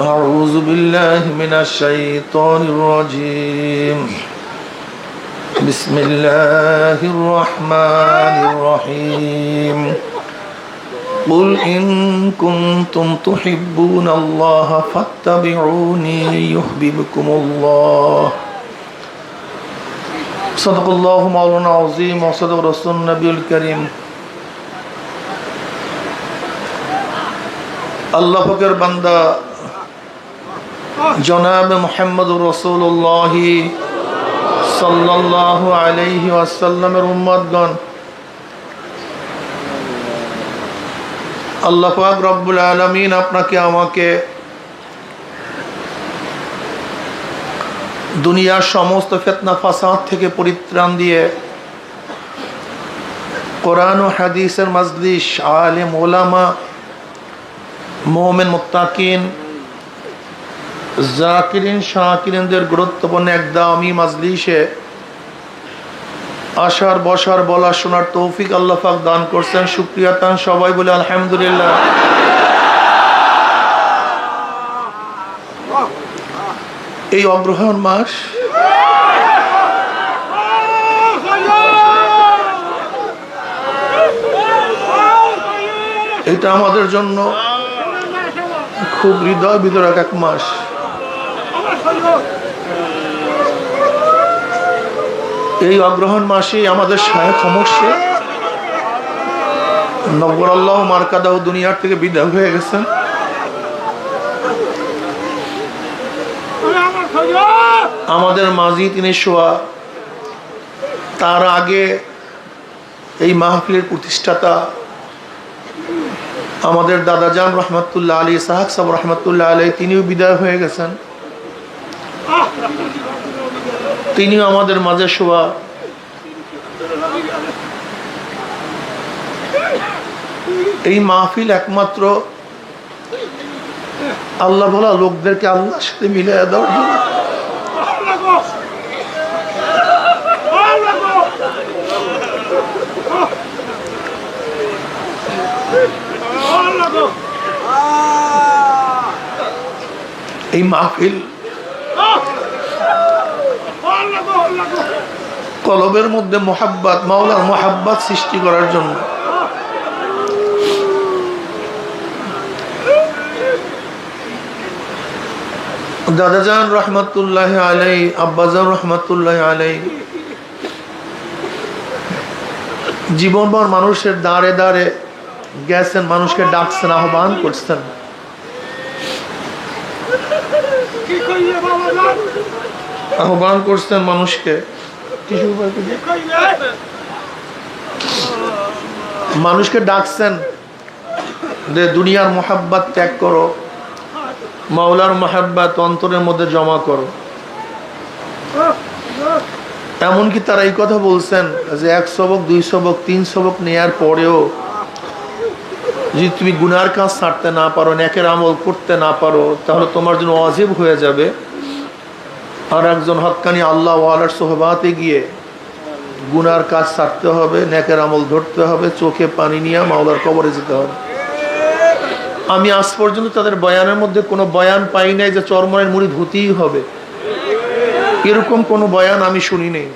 أعوذ بالله من الشيطان الرجيم بسم الله الرحمن الرحيم قل إن كنتم تحبون الله فاتبعوني يحببكم الله صدق الله مولانا العظيم وصدق رسول النبي الكريم আল্লাহ পাকের বান্দা জনাব মুহাম্মদুর রাসূলুল্লাহ সাল্লাল্লাহু আলাইহি ওয়াসাল্লামের উম্মতগণ, আল্লাহ পাক রব্বুল আলামিন আপনাকে আমাকে দুনিয়ার সমস্ত ফিতনা ফাসাদ থেকে পরিত্রাণ দিয়ে কোরআন ও হাদিসের মাজলিস, আলেম ওলামা, মুমিন মুত্তাকিন, জাকিরিন শাকিরিনদের গুরুত্বপূর্ণ এক দামি মাজলিসে আসার বসার বলা শোনার তৌফিক আল্লাহ পাক দান করছেন। শুকরিয়া তান সবাই বলে আলহামদুলিল্লাহ। এই অগ্রহায়ণ মাস এটা আমাদের জন্য খুব হৃদয় বিদারক এক মাস। এই অগ্রহায়ণ মাসে আমাদের শায়েখ মুর্শিদ নব্বরাল্লাহু মারকাদাহু দুনিয়ার থেকে বিদায় হয়ে গেছেন। আমাদের মাঝি তিনি শোয়া, তার আগে এই মাহফিলের প্রতিষ্ঠাতা আমাদের দাদাজান রহমতুল্লাহ আলী সাহাক সাহেব রহমতুল্লাহ আলী, তিনিও বিদায় হয়ে গেছেন। তিনিও আমাদের মাঝে শোয়া। এই মাহফিল একমাত্র আল্লাহ ভোলা লোকদেরকে আল্লাহর সাথে মিলিয়ে দেওয়ার জন্য। এই মাহফিল কলবের মধ্যে মোহাব্বত, মাওলার মোহাব্বত সৃষ্টি করার জন্য। দাদাজান রহমতুল্লাহ আলাই, আব্বাজান রহমতুল্লাহ আলাই জীবনভর মানুষের দাঁড়ে দাঁড়ে গেছেন, মানুষকে ডাকছেন, আহ্বান করছেন। আহ্বান করছেন মানুষকে, মানুষকে ডাকছেন যে দুনিয়ার মোহাব্বত ত্যাগ করো, মাওলার মোহাব্বত অন্তরের মধ্যে জমা করো। এমনকি তারা এই কথা বলছেন যে 1 সবক 2 সবক 3 সবক নেয়ার পরেও যদি তুমি গুনার কাজ ছাড়তে না পারো, নেকের আমল করতে না পারো, তাহলে তোমার জন্য ওয়াজিব হয়ে যাবে আর একজন হক্কানি আল্লাহ ওয়ালার সোহবাতে গিয়ে গুনার কাজ ছাড়তে হবে, নেকের আমল ধরতে হবে, চোখে পানি নিয়ে মাওলার কবরে যেতে হবে। আমি আজ পর্যন্ত তাদের বয়ানের মধ্যে কোনো বয়ান পাই নাই যে চরমনের মুরিদ হতেই হবে, এরকম কোনো বয়ান আমি শুনি নেই।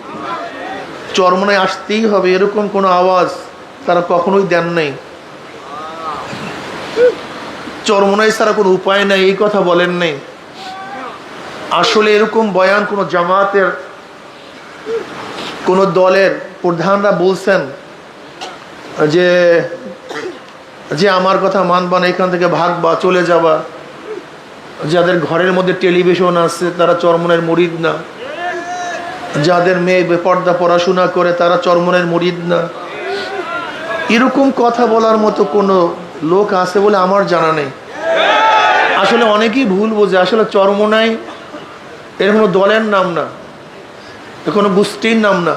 চরমনায় আসতেই হবে এরকম কোনো আওয়াজ তারা কখনোই দেন নাই। চরমনায় ছাড়া কোনো উপায় নাই এই কথা বলেন নাই। আসলে এরকম বয়ান কোনো জামাতের কোনো দলের প্রধানরা বলছেন যে যে আমার কথা মানবা না, এখান থেকে ভাগবা, চলে যাবা। যাদের ঘরের মধ্যে টেলিভিশন আছে তারা চরমনের মুরিদ না, যাদের মেয়ে বেপর্দা পড়াশোনা করে তারা চরমনের মুরিদ না। এরকম কথা বলার মতো কোনো লোক আছে বলে আমার জানা নেই। আসলে অনেকেই ভুল বোঝে, আসলে চরমনাই এর কোনো দলের নাম না, কোনো গোষ্ঠীর নাম না।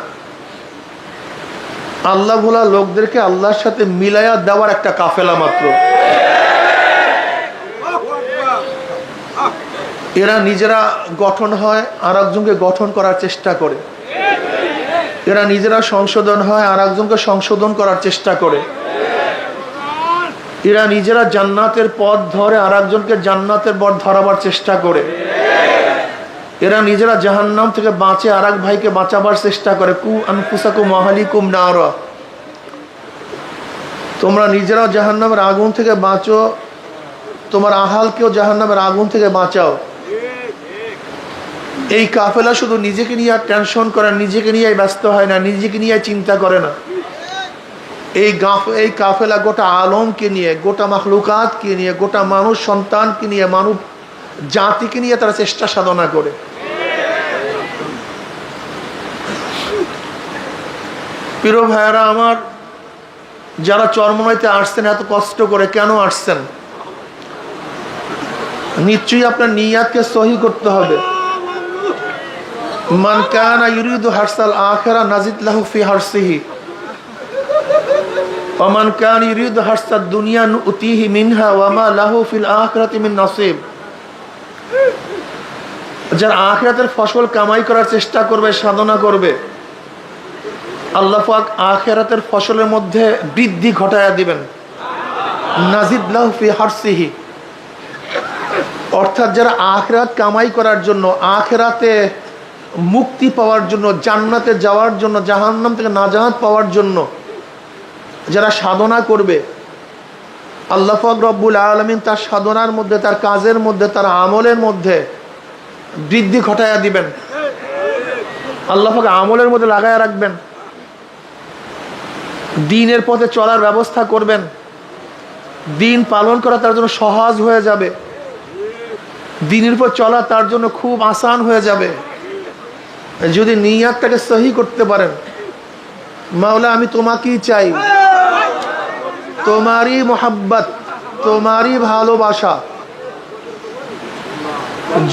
আল্লাহ ভোলা লোকদেরকে আল্লাহর সাথে মিলাইয়া দেওয়ার একটা কাফেলা মাত্র। এরা নিজেরা গঠন হয়, আর একজনকে গঠন করার চেষ্টা করে। এরা নিজেরা সংশোধন হয়, আর একজনকে সংশোধন করার চেষ্টা করে। এরা নিজেরা জান্নাতের পথ ধরে আর একজনকে জান্নাতের পথ ধরাবার চেষ্টা করে। এরা নিজেরা জাহান্নাম থেকে বাঁচে আর এক ভাইকে বাঁচাবার চেষ্টা করে। কু আনফুসাকুম আহলিকুম নারা, তোমরা নিজেরাও জাহান্নামের আগুন থেকে বাঁচো, তোমার আহালকেও জাহান্নামের আগুন থেকে বাঁচাও। এই কাফেলা শুধু নিজেকে নিয়ে আর টেনশন করে, নিজেকে নিয়ে ব্যস্ত হয় না, নিজেকে নিয়ে চিন্তা করে না। এই কাফেলা গোটা আলমকে নিয়ে, গোটা মাখলুকাতকে নিয়ে, গোটা মানুষ সন্তানকে নিয়ে, মানব জাতিকে নিয়ে তারা চেষ্টা সাধনা করে। প্রিয় ভাইয়েরা আমার, যারা চরমনাইতে আসছেন এত কষ্ট করে, কেন আসছেন? নিশ্চয়ই আপনার নিয়াতকে সহি করতে হবে। মান কানা ইউরিদু হারসাল আখিরা নাজিদ লাহু ফি হারসিহি ওয়া মান কানা ইউরিদু হারসাদ দুনিয়া নুতিহি মিনহা ওয়া মা লাহু ফিল আখিরাতি মিন নসিব। যারা আখিরাতের ফসল কামাই করার চেষ্টা করবে, সাধনা করবে, আল্লাহ পাক আখিরাতের ফসলের মধ্যে বৃদ্ধি ঘটায়া দিবেন। নাজিদ লাহু ফি হারসিহি, অর্থাৎ যারা আখিরাত কামাই করার জন্য, আখিরাতে মুক্তি পাওয়ার জন্য, জান্নাতে যাওয়ার জন্য, জাহান্নাম থেকে নাজাত পাওয়ার জন্য যারা সাধনা করবে, আল্লাহ পাক রব্বুল আলামিন তার সাধনার মধ্যে, তার কাজের মধ্যে, তার আমলের মধ্যে বৃদ্ধি ঘটায়া দিবেন। আল্লাহ পাক আমলের মধ্যে লাগায়া রাখবেন। দ্বীনের পথে চলার ব্যবস্থা করবেন। দ্বীন পালন করা তার জন্য সহজ হয়ে যাবে। দ্বীনের পর চলা তার জন্য খুব আসান হয়ে যাবে যদি নিয়াতটাকে সহি করতে পারেন। মাওলা, আমি তোমাকেই চাই, তোমারই মোহাব্বত, তোমারই ভালোবাসা।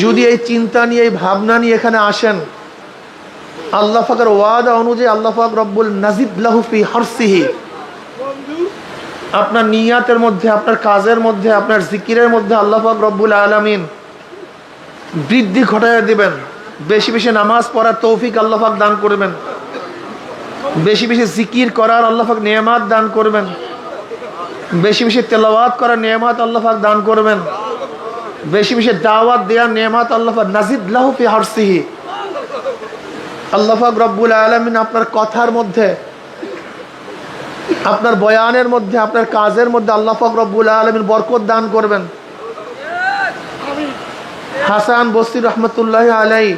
যদি এই চিন্তা নিয়ে, এই ভাবনা নিয়ে এখানে আসেন, আল্লাহ পাকের ওয়াদা অনুযায়ী আল্লাহ পাক রব্বুল নাজিদ লাহু ফি হারসিহি, আপনার নিয়াতের মধ্যে, আপনার কাজের মধ্যে, আপনার জিকিরের মধ্যে আল্লাহ পাক রব্বুল আলামিন বৃদ্ধি ঘটায় দিবেন। বেশি বেশি নামাজ পড়ার তৌফিক আল্লাহ পাক দান করবেন। বেশি বেশি জিকির করার আল্লাহ পাক নেয়ামত দান করবেন। বেশি বেশি তেলাওয়াত করার নেয়ামত আল্লাহ পাক দান করবেন। বেশি বেশি দাওয়াত দেওয়ার নেয়ামত আল্লাহ পাক নাজিদ লাহু ফি হারসিহি। আল্লাহ পাক রব্বুল আলামিন আপনার কথার মধ্যে, আপনার বয়ানের মধ্যে, আপনার কাজের মধ্যে আল্লাহ পাক রব্বুল আলামিন বরকত দান করবেন। হাসান বসরি রহমতুল্লাহ আলাইহি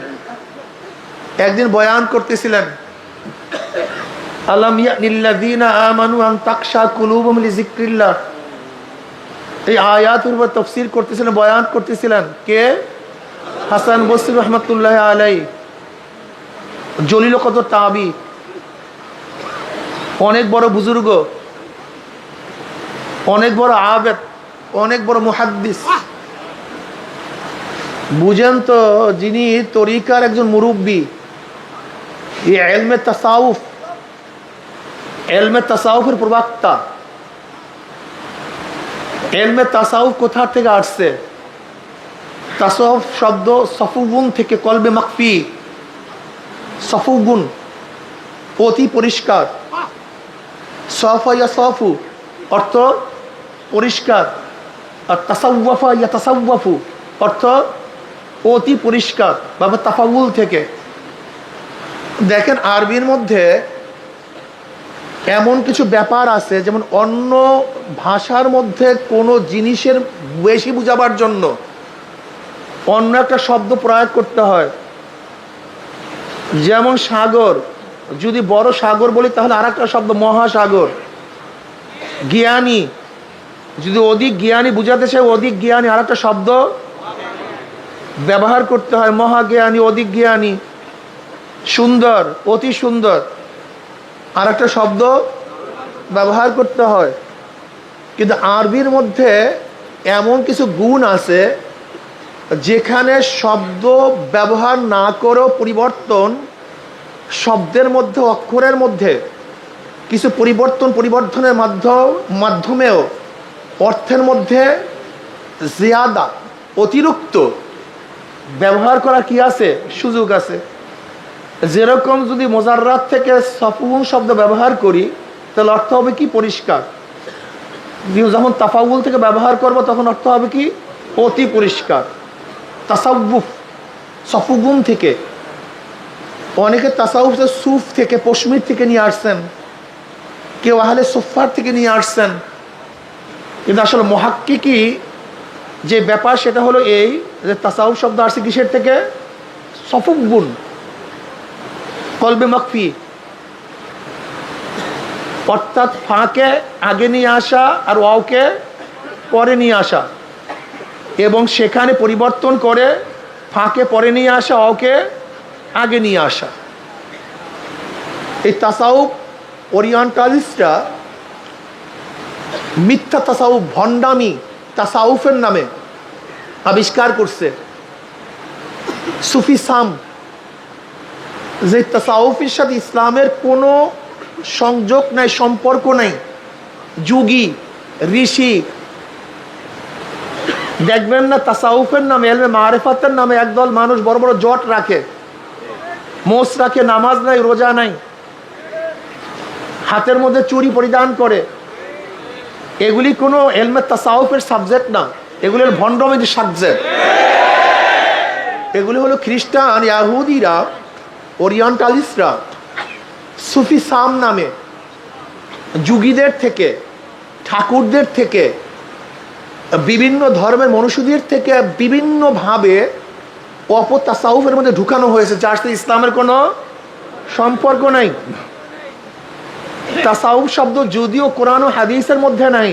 একদিন বয়ান করতেছিলেন, আলাম ইয়ানিল্লাযীনা আমানু আন তাকশা কুলুবুহুম লিযিকরিল্লাহ। এই আয়াতের উপর তাফসীর করতেছিলেন, বয়ান করতেছিলেন কে? হাসান বসরি রহমতুল্লাহ আলাইহি, জলিল কদর তাবি, অনেক বড় বুজুর্গ, অনেক বড় আবেদ, অনেক বড় মুহাদ্দিস। বুঝেন তো, যিনি তরিকার একজন মুরব্বী, এলমে তাসাউফ, এলমে তাসাউফের প্রবক্তা। এলমে তাসাউফ কোথা থেকে আসছে? তাসাউফ শব্দ সফুগুন থেকে, কলবে মাকফি, সফুগুন অতি পরিষ্কার, সফা ইয়া সফু অর্থ পরিষ্কার, আর তাসাউফা ইয়া তাসাউফু অর্থ অতি পরিষ্কার, বা তাফাউল থেকে। দেখেন, আরবির মধ্যে এমন কিছু ব্যাপার আছে, যেমন অন্য ভাষার মধ্যে কোনো জিনিসের বেশি বুঝাবার জন্য অন্য একটা শব্দ প্রয়োগ করতে হয়। যেমন সাগর, যদি বড় সাগর বলি তাহলে আর একটা শব্দ মহাসাগর। জ্ঞানী, যদি অধিক জ্ঞানী বুঝাতে চাই, অধিক জ্ঞানী আর একটা শব্দ ব্যবহার করতে হয়, মহাজ্ঞানী, অধিক জ্ঞানী। সুন্দর, অতি সুন্দর, আর একটা শব্দ ব্যবহার করতে হয়। কিন্তু আরবির মধ্যে এমন কিছু গুণ আছে যেখানে শব্দ ব্যবহার না করেও পরিবর্তন, শব্দের মধ্যে, অক্ষরের মধ্যে কিছু পরিবর্ধনের মাধ্যমেও অর্থের মধ্যে জিয়াদা, অতিরিক্ত ব্যবহার করার কি আছে, সুযোগ আছে। যেরকম যদি মোজাররাত থেকে সফুন শব্দ ব্যবহার করি তাহলে অর্থ হবে কি? পরিষ্কার। যখন তাফাউল থেকে ব্যবহার করব তখন অর্থ হবে কি অতি পরিষ্কার। তাসাউফ সফুগুম থেকে, অনেকে তাসাউফ সুফ থেকে পশমির থেকে নিয়ে আসছেন, কেউ আহলে সুফার থেকে নিয়ে আসছেন, কিন্তু আসলে মুহাক্কিকি যে ব্যাপার সেটা হলো এই যে তাসাউফ শব্দ আসছে কিসের থেকে? সফুগুন, কলবে মাকফি, অর্থাৎ ফাঁকে আগে নিয়ে আসা আর ওয়াওকে পরে নিয়ে আসা, এবং সেখানে পরিবর্তন করে ফাঁকে পরে নিয়ে আসা, ওকে আগে নিয়ে আসা। এই তাসাউফ ওরিয়েন্টালিস্টরা মিথ্যা তাসাউফ, ভণ্ডামি তাসাউফের নামে আবিষ্কার করছে। সুফিসাম, যে তাসাউফের সাথে ইসলামের কোনো সংযোগ নাই, সম্পর্ক নাই। যুগী, ঋষি, দেখবেন না তাসাউফের নামে, এলমে মারিফাতের নামে একদল মানুষ বড় বড় জট রাখে, মোষ রাখে, নামাজ নাই, রোজা নাই, হাতের মধ্যে চুড়ি পরিধান করে। এগুলি কোনো এলমে তাসাউফের সাবজেক্ট না, এগুলির ভণ্ডামির সাবজেক্ট। এগুলি হলো খ্রিস্টান, ইয়াহুদিরা, ওরিয়েন্টালিস্টরা সুফিসাম নামে যুগীদের থেকে, ঠাকুরদের থেকে, বিভিন্ন ধর্মের মনুষ্যদের থেকে বিভিন্নভাবে অপতাসাউফের মধ্যে ঢুকানো হয়েছে, যার সাথে ইসলামের কোনো সম্পর্ক নাই। তাসাউফ শব্দ যদিও কোরআন ও হাদিসের মধ্যে নাই,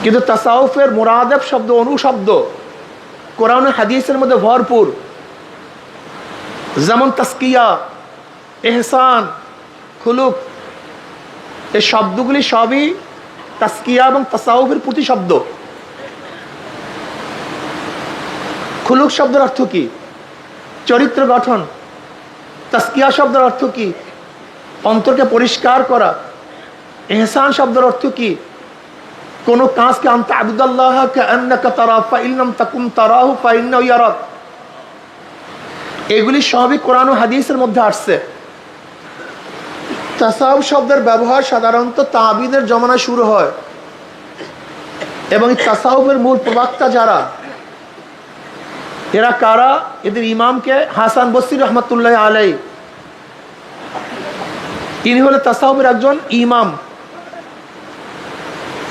কিন্তু তাসাউফের মুরাদেব শব্দ, অনুশব্দ কোরআন ও হাদিসের মধ্যে ভরপুর। যেমন তাসকিয়া, এহসান, খুলুক, এই শব্দগুলি সবই তাসকিয়া এবং তাসাউফের প্রতিশব্দ। খুলুক শব্দের অর্থ কি? চরিত্র গঠন। তাসকিয়া শব্দের অর্থ কি? অন্তরকে পরিষ্কার করা। এহসান শব্দের অর্থ কি? কোনো কাজকে আনতা আবুদাল্লাহ কাআন্নাকা তারাহু ফাইন লাম তাকুন তারাহু ফাইন্নাহু ইয়ারাক। এগুলি সবই কোরআন ও হাদিসের মধ্যে আসছে। তাসাউফ শব্দের ব্যবহার সাধারণত তাবিনের জমানায় শুরু হয়, এবং তাসাউফের মূল প্রবক্তা যারা, এরা কারা? এদের ইমামকে হাসান বসরি রহমতুল্লাহ আলাই, তিনি হলেন তাসাউফের একজন ইমাম।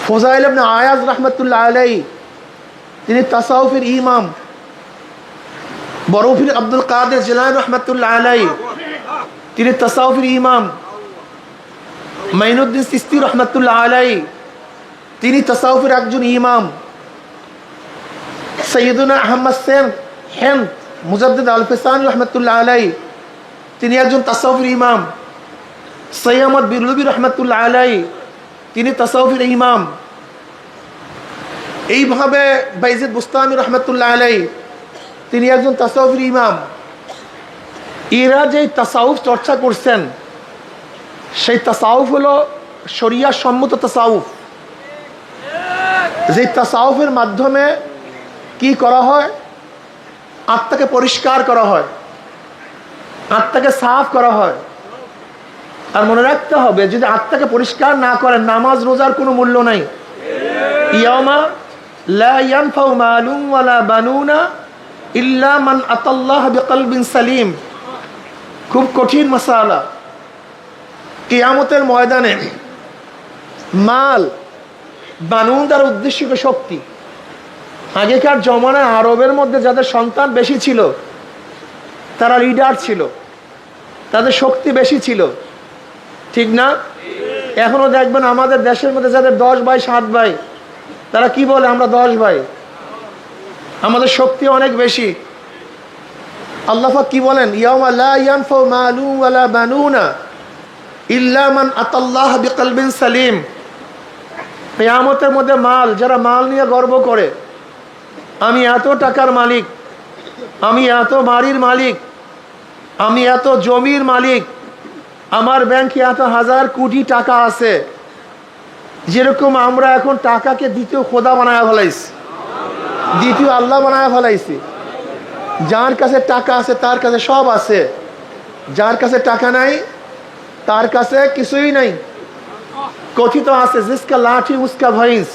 ফজাইল ইবনে আয়াজ রহমতুল্লাহ আলাই, তিনি তাসাউফের ইমাম। বরফির আব্দুল কাদের জিলানী রহমতুল্লাহ আলাই, তিনি তাসাউফের ইমাম। মাইনুদ্দিন চিশতি রহমতুল্লাহ আলাই, তিনি তাসাউফের একজন ইমাম। সৈয়দুনা আহমদ সেন হেন্দ মুজাদ্দিদ আল ফিসানি রহমতুল্লাহ আলাই, তিনি একজন তাসাউফের ইমাম। সৈয়দ আহমদ বিরলুবি রহমতুল্লাহ আলাই, তিনি তাসাউফের ইমাম। এইভাবে বাইজিদ বুস্তামি রহমতুল্লাহ আলাই, তিনি একজন তাসাউফের ইমাম। এরা যে তাসাউফ চর্চা করছেন, সেই তাসাউফ হলো শরিয়া সম্মত তাসাউফ। যে তাসাউফের মাধ্যমে কি করা হয়? আত্মাকে পরিষ্কার করা হয়, আত্মাকে সাফ করা হয়। আর মনে রাখতে হবে, যদি আত্মাকে পরিষ্কার না করেন, নামাজ রোজার কোনো মূল্য নাই। ইয়াউমা লা ইয়ানফাউ মালুন ওয়ালা বানুনা ইল্লা মান আতাল্লাহ বিকলবিন সালিম। খুব কঠিন মাসালা। কিয়ামতের ময়দানে মাল, বানুন দ্বারা উদ্দেশ্য শক্তি। আগেকার জমানায় আরবের মধ্যে যাদের সন্তান বেশি ছিল, তারা লিডার ছিল, তাদের শক্তি বেশি ছিল, ঠিক না? এখনো দেখবেন আমাদের দেশের মধ্যে যাদের 10 ভাই 7 ভাই, তারা কি বলে? আমরা 10 ভাই, আমাদের শক্তি অনেক বেশি। আল্লাহ পাক কি বলেন? ইয়াউমা লা ইয়ানফাউ মালুন ওয়ালা বানুনা ইল্লা মান আতাল্লাহ বিকলবিন সালিম। কিয়ামতের মধ্যে মাল, যারা মাল নিয়ে গর্ব করে, আমি এত টাকার মালিক, আমি এত বাড়ির মালিক, আমি এত জমির মালিক, আমার ব্যাংকে এত হাজার কোটি টাকা আছে। যেরকম আমরা এখন টাকাকে দ্বিতীয় খোদা বানায় ফেলাইছি, দ্বিতীয় আল্লাহ বানায় ফেলাইছি। যার কাছে টাকা আছে তার কাছে সব আছে, যার কাছে টাকা নাই তার কাছে কিছুই নাই। কথিত আছে জিসকা লাঠি উসকা ভয়েস,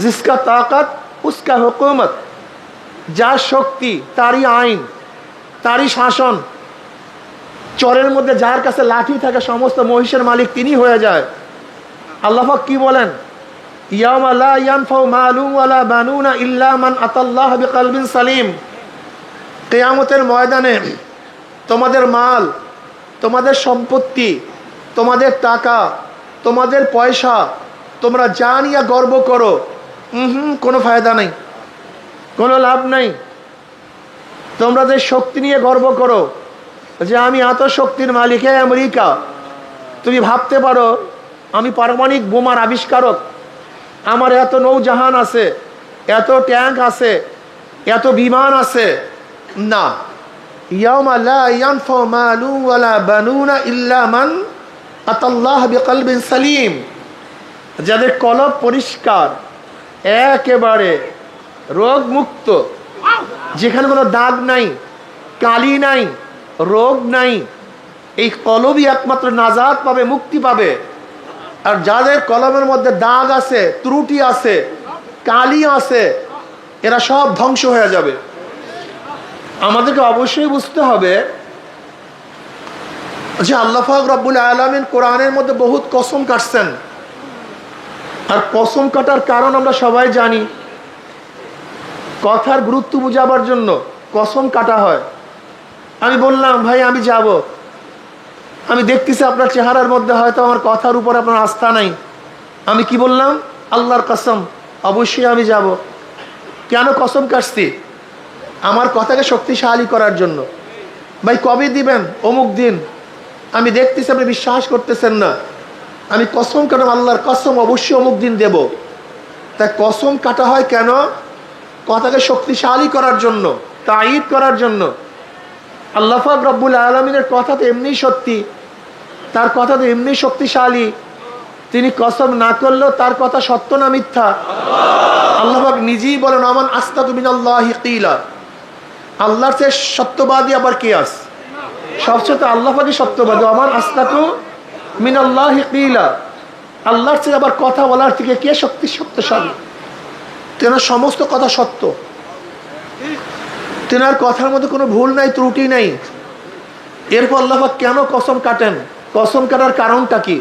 জিসকা তাকাত উসকা হুকুমত, যার শক্তি তারই আইন, তারই শাসন। চরের মধ্যে যার কাছে লাঠি থাকে সমস্ত মহিষের মালিক তিনি হয়ে যায়। আল্লাহ পাক কি বলেন? ইয়াউমা লা ইয়ানফাউ মালুন ওয়ালা বানুনা ইল্লা মান আতাল্লাহ বিকলবিন সালিম। কিয়ামতের ময়দানে তোমাদের মাল, তোমাদের সম্পত্তি, তোমাদের টাকা, তোমাদের পয়সা, তোমরা যা নিয়ে গর্ব করো, কোনো ফায়দা নেই, কোনো লাভ নেই। তোমরা যে শক্তি নিয়ে গর্ব করো যে আমি এত শক্তির মালিক, হে আমেরিকা, তুমি ভাবতে পারো আমি পারমাণবিক বোমার আবিষ্কারক, আমার এত নৌজাহান আছে, এত ট্যাঙ্ক আছে, এত বিমান আছে। না, ইয়াউমা লা ইয়ানফাউ মালুন ওয়ালা বানুনা ইল্লা মান আতাল্লাহ বিকলবিন সালিম। যাদের কলব পরিষ্কার, একেবারে রোগ মুক্ত, যেখানে কোনো দাগ নাই, কালি নাই, রোগ নাই, এই কলবই একমাত্র নাজাত পাবে, মুক্তি পাবে। আর যাদের কলমের মধ্যে দাগ আছে, ত্রুটি আছে, কালি আছে, এরা সব ধ্বংস হয়ে যাবে। আমাদেরকে অবশ্যই বুঝতে হবে যে আল্লাহ পাক রব্বুল আলামিন কোরআনের মধ্যে বহুত কসম কাটছেন। আর কসম কাটার কারণ আমরা সবাই জানি। কথার গুরুত্ব বুঝাবার জন্য কসম কাটা হয়। আমি বললাম ভাই আমি যাব, আমি দেখতেছি আপনার চেহারার মধ্যে হয়তো আমার কথার উপর আপনার আস্থা নাই, আমি কি বললাম? আল্লাহর কসম অবশ্যই আমি যাব। কেন কসম কাটছি? আমার কথাকে শক্তিশালী করার জন্য। ভাই কবে দিবেন? অমুক দিন। আমি দেখতেছি আপনি বিশ্বাস করতেছেন না, আমি কসম কাটাম, আল্লাহর কসম অবশ্যই অমুক দিন দেব। তাই কসম কাটা হয় কেন? কথাকে শক্তিশালী করার জন্য, তাঈদ করার জন্য। আল্লাহ পাক রব্বুল আলামিনের কথা তো এমনি সত্যি, তার কথা তো এমনি শক্তিশালী, তিনি কসম না করলেও তার কথা সত্য না মিথ্যা? আল্লাহ পাক নিজেই বলেন আমান আসতাকু মিনাল্লাহি কিলা। আল্লাহর চেয়ে সত্যবাদী আবার কে আছে? সবচেয়ে তো আল্লাহ পাকই সত্যবাদী। আমান আসতাকু মিনাল্লাহি কিলা, আল্লাহর চেয়ে আবার কথা বলার থেকে কে শক্তিশালী? তেনার সমস্ত কথা সত্য, তেনার কথার মধ্যে কোনো ভুল নাই, ত্রুটি নাই। এরপর আল্লাহ পাক কেন কসম কাটেন? কসম কাটার কারণটা কি?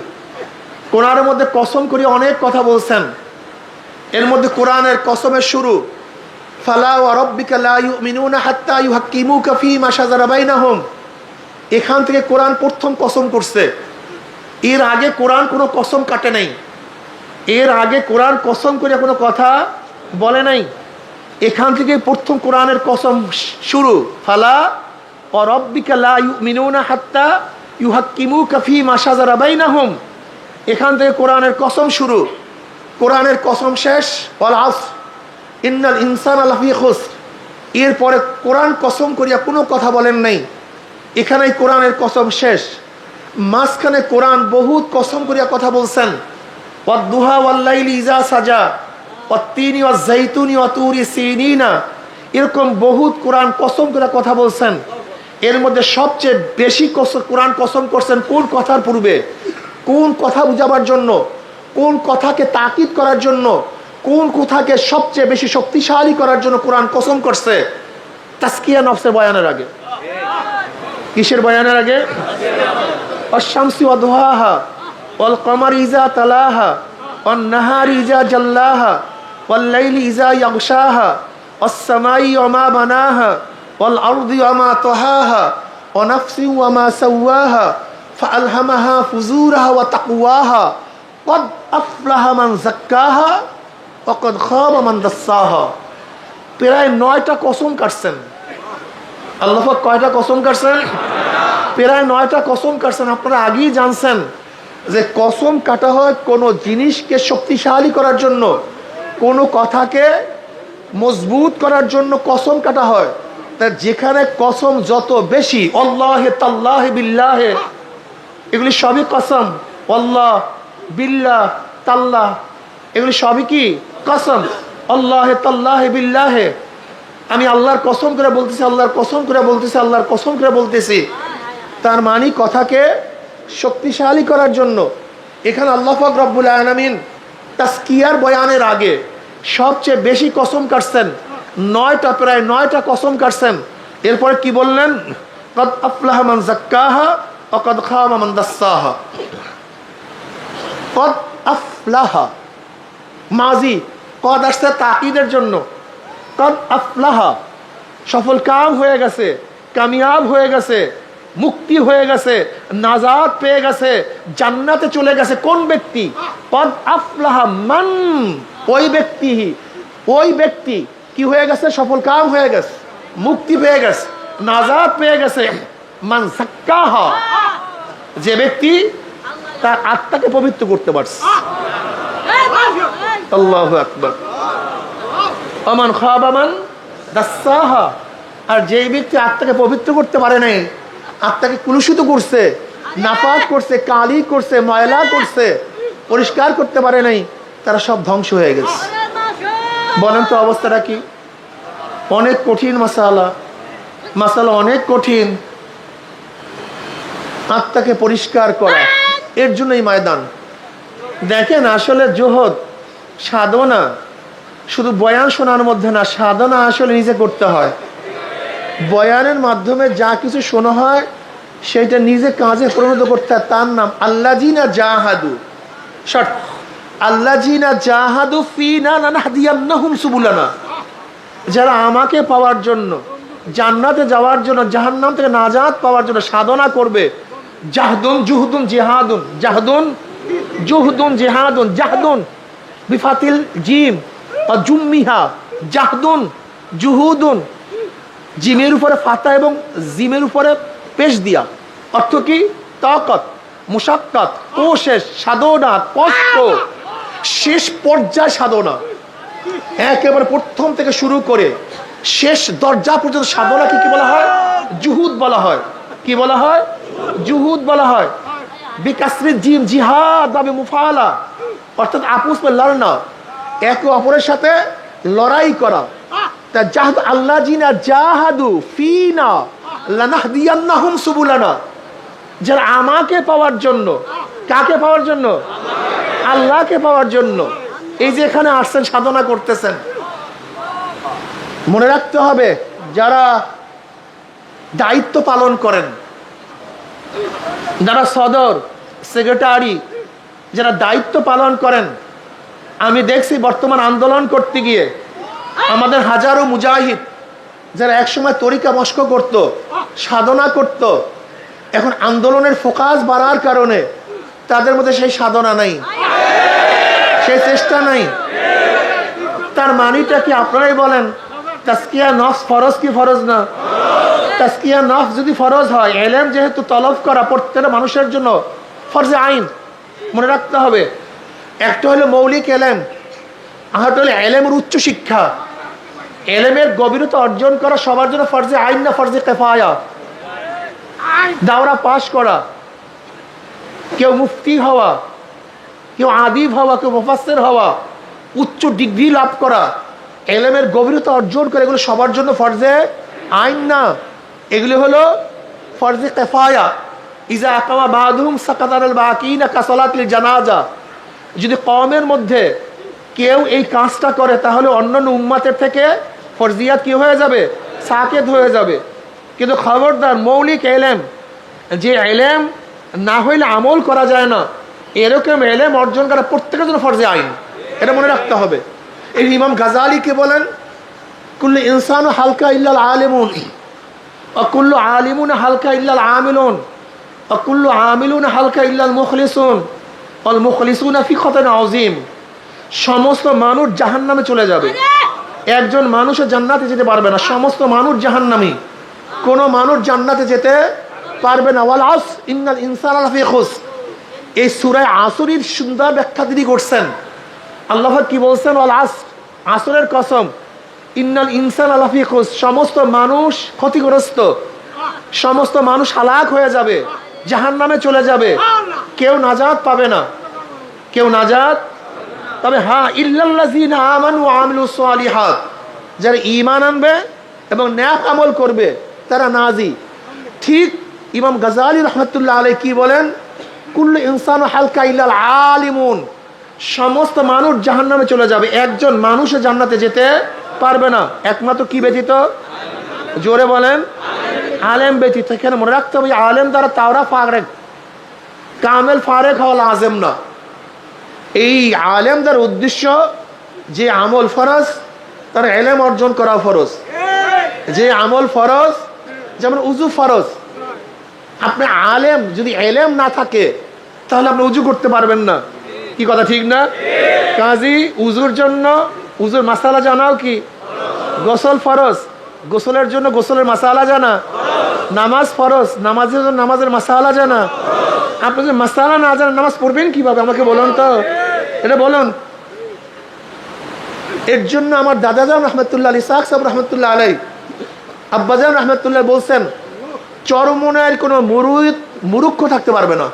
কোরআনের মধ্যে কসম করে অনেক কথা বলছেন। এর মধ্যে কোরআনের কসমের শুরু ফালা ওয়া রাব্বিকা লা ইউমিনুনা হাত্তা ইউহাক্কিমুকা ফীমা শাজারা বাইনাহুম। এখান থেকে কোরআন প্রথম কসম করছে। এর আগে কোরআন কোনো কসম কাটে নাই, এর আগে কোরআন কসম করে কোনো কথা বলে নাই। এখান থেকে প্রথম কোরআনের কসম শুরু। ফালা ওয়া রাব্বিকা লা ইউমিনুনা হাত্তা ইউহাক্কিমুকা ফীমা শাজারা বাইনাহুম। এখান থেকে কোরআনের কসম শুরু, কোরআনের কসম শেষ। ওয়াল আসর ইন্নাল ইনসানা লাফি খুসর। এরপরে কোরআন কসম করিয়া কোনো কথা বলেন নাই, এখানেই কোরআনের কসম শেষ। মাঝখানে কোরআন বহুত কসম করিয়া কথা বলছেন। ওয়াদ-দুহা ওয়াল-লাইলি ইযা সাজা ওয়াত-তিনি ওয়াজ-যাইতুনি ওয়া তুরি সিনিনা। এরকম বহুত কোরআন কসম করে কথা বলছেন। এর মধ্যে সবচেয়ে বেশি কোরআন কসম করছেন কোন কথার পূর্বে? কোন কথা বুঝাবার জন্য? কোন কথাকে তাকিদ করার জন্য? কোন কথাকে সবচেয়ে বেশি শক্তিশালী করার জন্য কোরআন কসম করছে? তাসকিয়া নফসের বয়ানের আগে। কিসের বয়ানের আগে? আশ-শামসি ওয়া দুহাহা ওয়াল কমারি ইযা তালাহা ওয়ান নাহারি ইযা জাল্লাহা ওয়াল লাইলি ইযা ইয়াগশাহা ওয়াস সামাই ওয়া মা বানাহা ওয়াল আরদি ওয়া মা তাহাহা ওয়া নাফসি ওয়া মা সাওয়াহা ফাআলহামাহা ফুজুরাহা ওয়া তাকওয়াহা ক্বাদ আফলাহা মান যাক্কাহা ওয়া ক্বাদ খাবা মান দাসসাহা। প্রায় 9টা কসম কাটছেন। আল্লাহ পাক কয়টা কসম কাটছেন? প্রায় 9টা কসম কাটছেন। আপনারা আগেই জানছেন যে কসম কাটা হয় কোনো জিনিসকে শক্তিশালী করার জন্য, কোনো কথাকে মজবুত করার জন্য কসম কাটা হয়। তা যেখানে কসম যত বেশি, আল্লাহে তাল্লাহে বিল্লাহে, এগুলি সবই কসম। আল্লাহ, বিল্লাহ, তাল্লাহ, এগুলি সবই কি কসম। আল্লাহে তাল্লাহে বিল্লাহে, আমি আল্লাহর কসম করে বলতেছি, আল্লাহর কসম করে বলতেছি, আল্লাহর কসম করে বলতেছি। তার মানে কথাকে শক্তিশালী করার জন্য। এখানে আল্লাহ পাক রব্বুল আলামিন তাসকিয়ার বয়ানের আগে সবচেয়ে বেশি কসম কাটছেন, 9টা, প্রায় 9টা কসম কাটছেন। এরপরে কি বললেন? কদ আফলাহা মান যাক্কাহা ওয়া কদ খাবা মান দাসসাহা। কদ আফলাহা মাজি, কদ আসছে তাকিদের জন্য। কদ আফলাহা সফল কাম হয়ে গেছে, কামিয়াব হয়ে গেছে, মুক্তি হয়ে গেছে, নাজাত পেয়ে গেছে, জান্নাতে চলে গেছে। কোন ব্যক্তি? কদ আফলাহা মান, ওই ব্যক্তি কি হয়ে গেছে? সফল কাম হয়ে গেছে, মুক্তি পেয়ে গেছে, নাজাত পেয়ে গেছে। মান যাক্কাহা, যে ব্যক্তি তার আত্মাকে পবিত্র করতে পারছে। আল্লাহু আকবার। আমান খাবা মান দাসসাহা, আর যেই ব্যক্তি আত্মাকে পবিত্র করতে পারে নাই, আত্মাকে কুলুষিত করছে, নাপাক করছে, কালি করছে, ময়লা করছে, পরিষ্কার করতে পারে নাই, তারা সব ধ্বংস হয়ে গেছে। বলেন তো অবস্থাটা কি? অনেক কঠিন মাসালা অনেক কঠিন। আত্মাকে পরিষ্কার করা, এর জন্যই ময়দান। দেখেন আসলে জোহদ, সাধনা শুধু বয়ান শোনার মধ্যে না, সাধনা আসলে নিজে করতে হয়। বয়ানের মাধ্যমে যা কিছু শোনা হয় সেটা নিজে কাজে পরিণত করতে হয়। তার নাম আল্লাযিনা জাহাদু। শর্ট, আল্লাযিনা জাহাদু ফিনা লানাহদিয়ান্নাহুম সুবুলানা। যারা আমাকে পাওয়ার জন্য, জান্নাতে যাওয়ার জন্য, জাহান্নাম থেকে নাজাত পাওয়ার জন্য সাধনা করবে। জাহদুন জুহদুন জিহাদুন, জাহদুন জুহদুন জিহাদুন, জাহদুন বিফাতিল জিম বা জুম্মিহা, জাহদুন জুহুদুন, জিমের উপরে ফাতা এবং জিমের উপরে পেশ দিয়া। অর্থ কি? তাকাত, মুশাক্কাত, কোশেষ, সাধনা, কষ্ট, শেষ পর্যায় সাধনা। একেবারে প্রথম থেকে শুরু করে শেষ দরজা পর্যন্ত সাধনাকে কি বলা হয়? জুহুদ বলা হয়। কি বলা হয়? জুহুদ বলা হয়। বিকাসরি জিম, জিহাদ বা মুফালা, অর্থাৎ আপুস মে লড়না, একে অপরের সাথে লড়াই করা। তা জাহাদ আল্লাযিনা জাহাদু ফিনা লানাহদিয়ান্নাহুম সুবুলানা, যারা আমাকে পাওয়ার জন্য, কাকে পাওয়ার জন্য? আল্লাহকে পাওয়ার জন্য এই যে এখানে আসছেন, সাধনা করতেছেন। মনে রাখতে হবে, যারা দায়িত্ব পালন করেন, যারা সদর, সেক্রেটারি, যারা দায়িত্ব পালন করেন, আমি দেখছি বর্তমান আন্দোলন করতে গিয়ে আমাদের হাজারো মুজাহিদ যারা একসময় তরিকা মস্ক করত, সাধনা করত, এখন আন্দোলনের ফোকাস বাড়ার কারণে তাদের মধ্যে সেই সাধনা নাই, সেই চেষ্টা নাই। তার মানিটা কি? আপনারাই বলেন। তাসকিয়া নফস ফরজ কি ফরজ না? তাসকিয়া নফস যদি ফরজ হয়, ইলম যেহেতু তলব করা প্রত্যেকটা মানুষের জন্য ফরজে আইন। মনে রাখতে হবে, একটা হলো মৌলিক ইলম, আরেকটা হলো ইলমের উচ্চ শিক্ষা। ইলমের গভীরতা অর্জন করা সবার জন্য ফরজে আইন না ফরজে কিফায়া। দাওরা পাশ করা, কেউ মুফতি হওয়া, কেউ আদিব হওয়া, কেউ মুফাসসির হওয়া, উচ্চ ডিগ্রি লাভ করা, ইলমের গভীরতা অর্জন করে, এগুলো সবার জন্য ফরজে আইন না, এগুলো হলো ফরজে কিফায়া। ইজা আকামা বাদুহুম সাকাতাল বাকিনা কাসালাতিল জানাজা। যদি কওমের মধ্যে কেউ এই কাজটা করে তাহলে অন্যান্য উম্মাতের থেকে ফরজিয়াত কি হয়ে যাবে? সাকেত হয়ে যাবে। কিন্তু খবরদার, মৌলিক ইলম, যে ইলম না হইলে আমল করা যায় না, এরকম ইলম অর্জন করা প্রত্যেকের জন্য ফরজে আইন। এটা মনে রাখতে হবে। এই ইমাম গাজালি কে বলেন, কুল্লু ইনসানু হালকা ইল্লাল আলিমুন ওয়া কুল্লু আলিমুন হালকা ইল্লাল আমিলুন ওয়া কুল্লু আমিলুন হালকা ইল্লাল মুখলিসুন ওয়াল মুখলিসুনা ফি খাতান আযীম। সমস্ত মানুষ জাহান্নামে চলে যাবে, একজন মানুষও জান্নাতে যেতে পারবে না। সমস্ত মানুষ জাহান্নামী, কোন মানুষ জান্নাতে যেতে পারবে না। ওয়াল আস ইন্নাল ইনসানা লাফি খুসর। এই সূরা আসরের সুন্দর ব্যাখ্যা তিনি করছেন। আল্লাহ কি বলছেন? ওয়াল আস, আসরের কসম, ইন্নাল ইনসানা লাফি খুসর, সমস্ত মানুষ ক্ষতিগ্রস্ত, সমস্ত মানুষ হালাক হয়ে যাবে, জাহান্নামে চলে যাবে, কেউ নাজাত পাবে না, কেউ নাজাত। তবে হ্যাঁ, ইল্লাল্লাযিনা আমানু ওয়া আমিলুস সালিহাত, যারা ঈমান আনবে এবং নেক আমল করবে তারা নাজি। ঠিক ইমাম গাজালি রাহমাতুল্লাহ আলাইহি কি বলেন? কুল্লু ইনসানু হালকা ইল্লাল আলিমুন, সমস্ত মানুষ জাহান্নামে চলে যাবে, একজন মানুষও জান্নাতে যেতে পারবে না, একমাত্র কি ব্যতীত? জোরে বলেন, আলেম ব্যতীত। এখানে মনে রাখতে হবে আলেম দ্বারা তাওরা ফারেক, কামেল ফারেক হওয়া লাজেম না। এই আলেমদের উদ্দেশ্য যে আমল ফরজ তার এলেম অর্জন করা ফরজ। যে আমল ফরজ, যেমন উজু ফরজ, আপনি আলেম যদি এলেম না থাকে তাহলে আপনি উজু করতে পারবেন না। কি কথা ঠিক না? কাজী উজুর জন্য উজুর মাসালা জানাও কি? গোসল ফরজ, গোসলের জন্য গোসলের মাসালা জানা। নামাজ ফরজ, নামাজের জন্য নামাজের মাসালা জানা। আপনি যদি মাসালা না জানেন নামাজ পড়বেন কিভাবে আমাকে বলুন তো, এটা বলুন। এর জন্য আমার দাদাজান রহমতুল্লাহ আলী, ইসহাক সাহেব রহমতুল্লাহ আলাই, আব্বাজান রহমতুল্লাহ বলছেন চরমনায়ের কোনো মুরুক্ষ থাকতে পারবে না।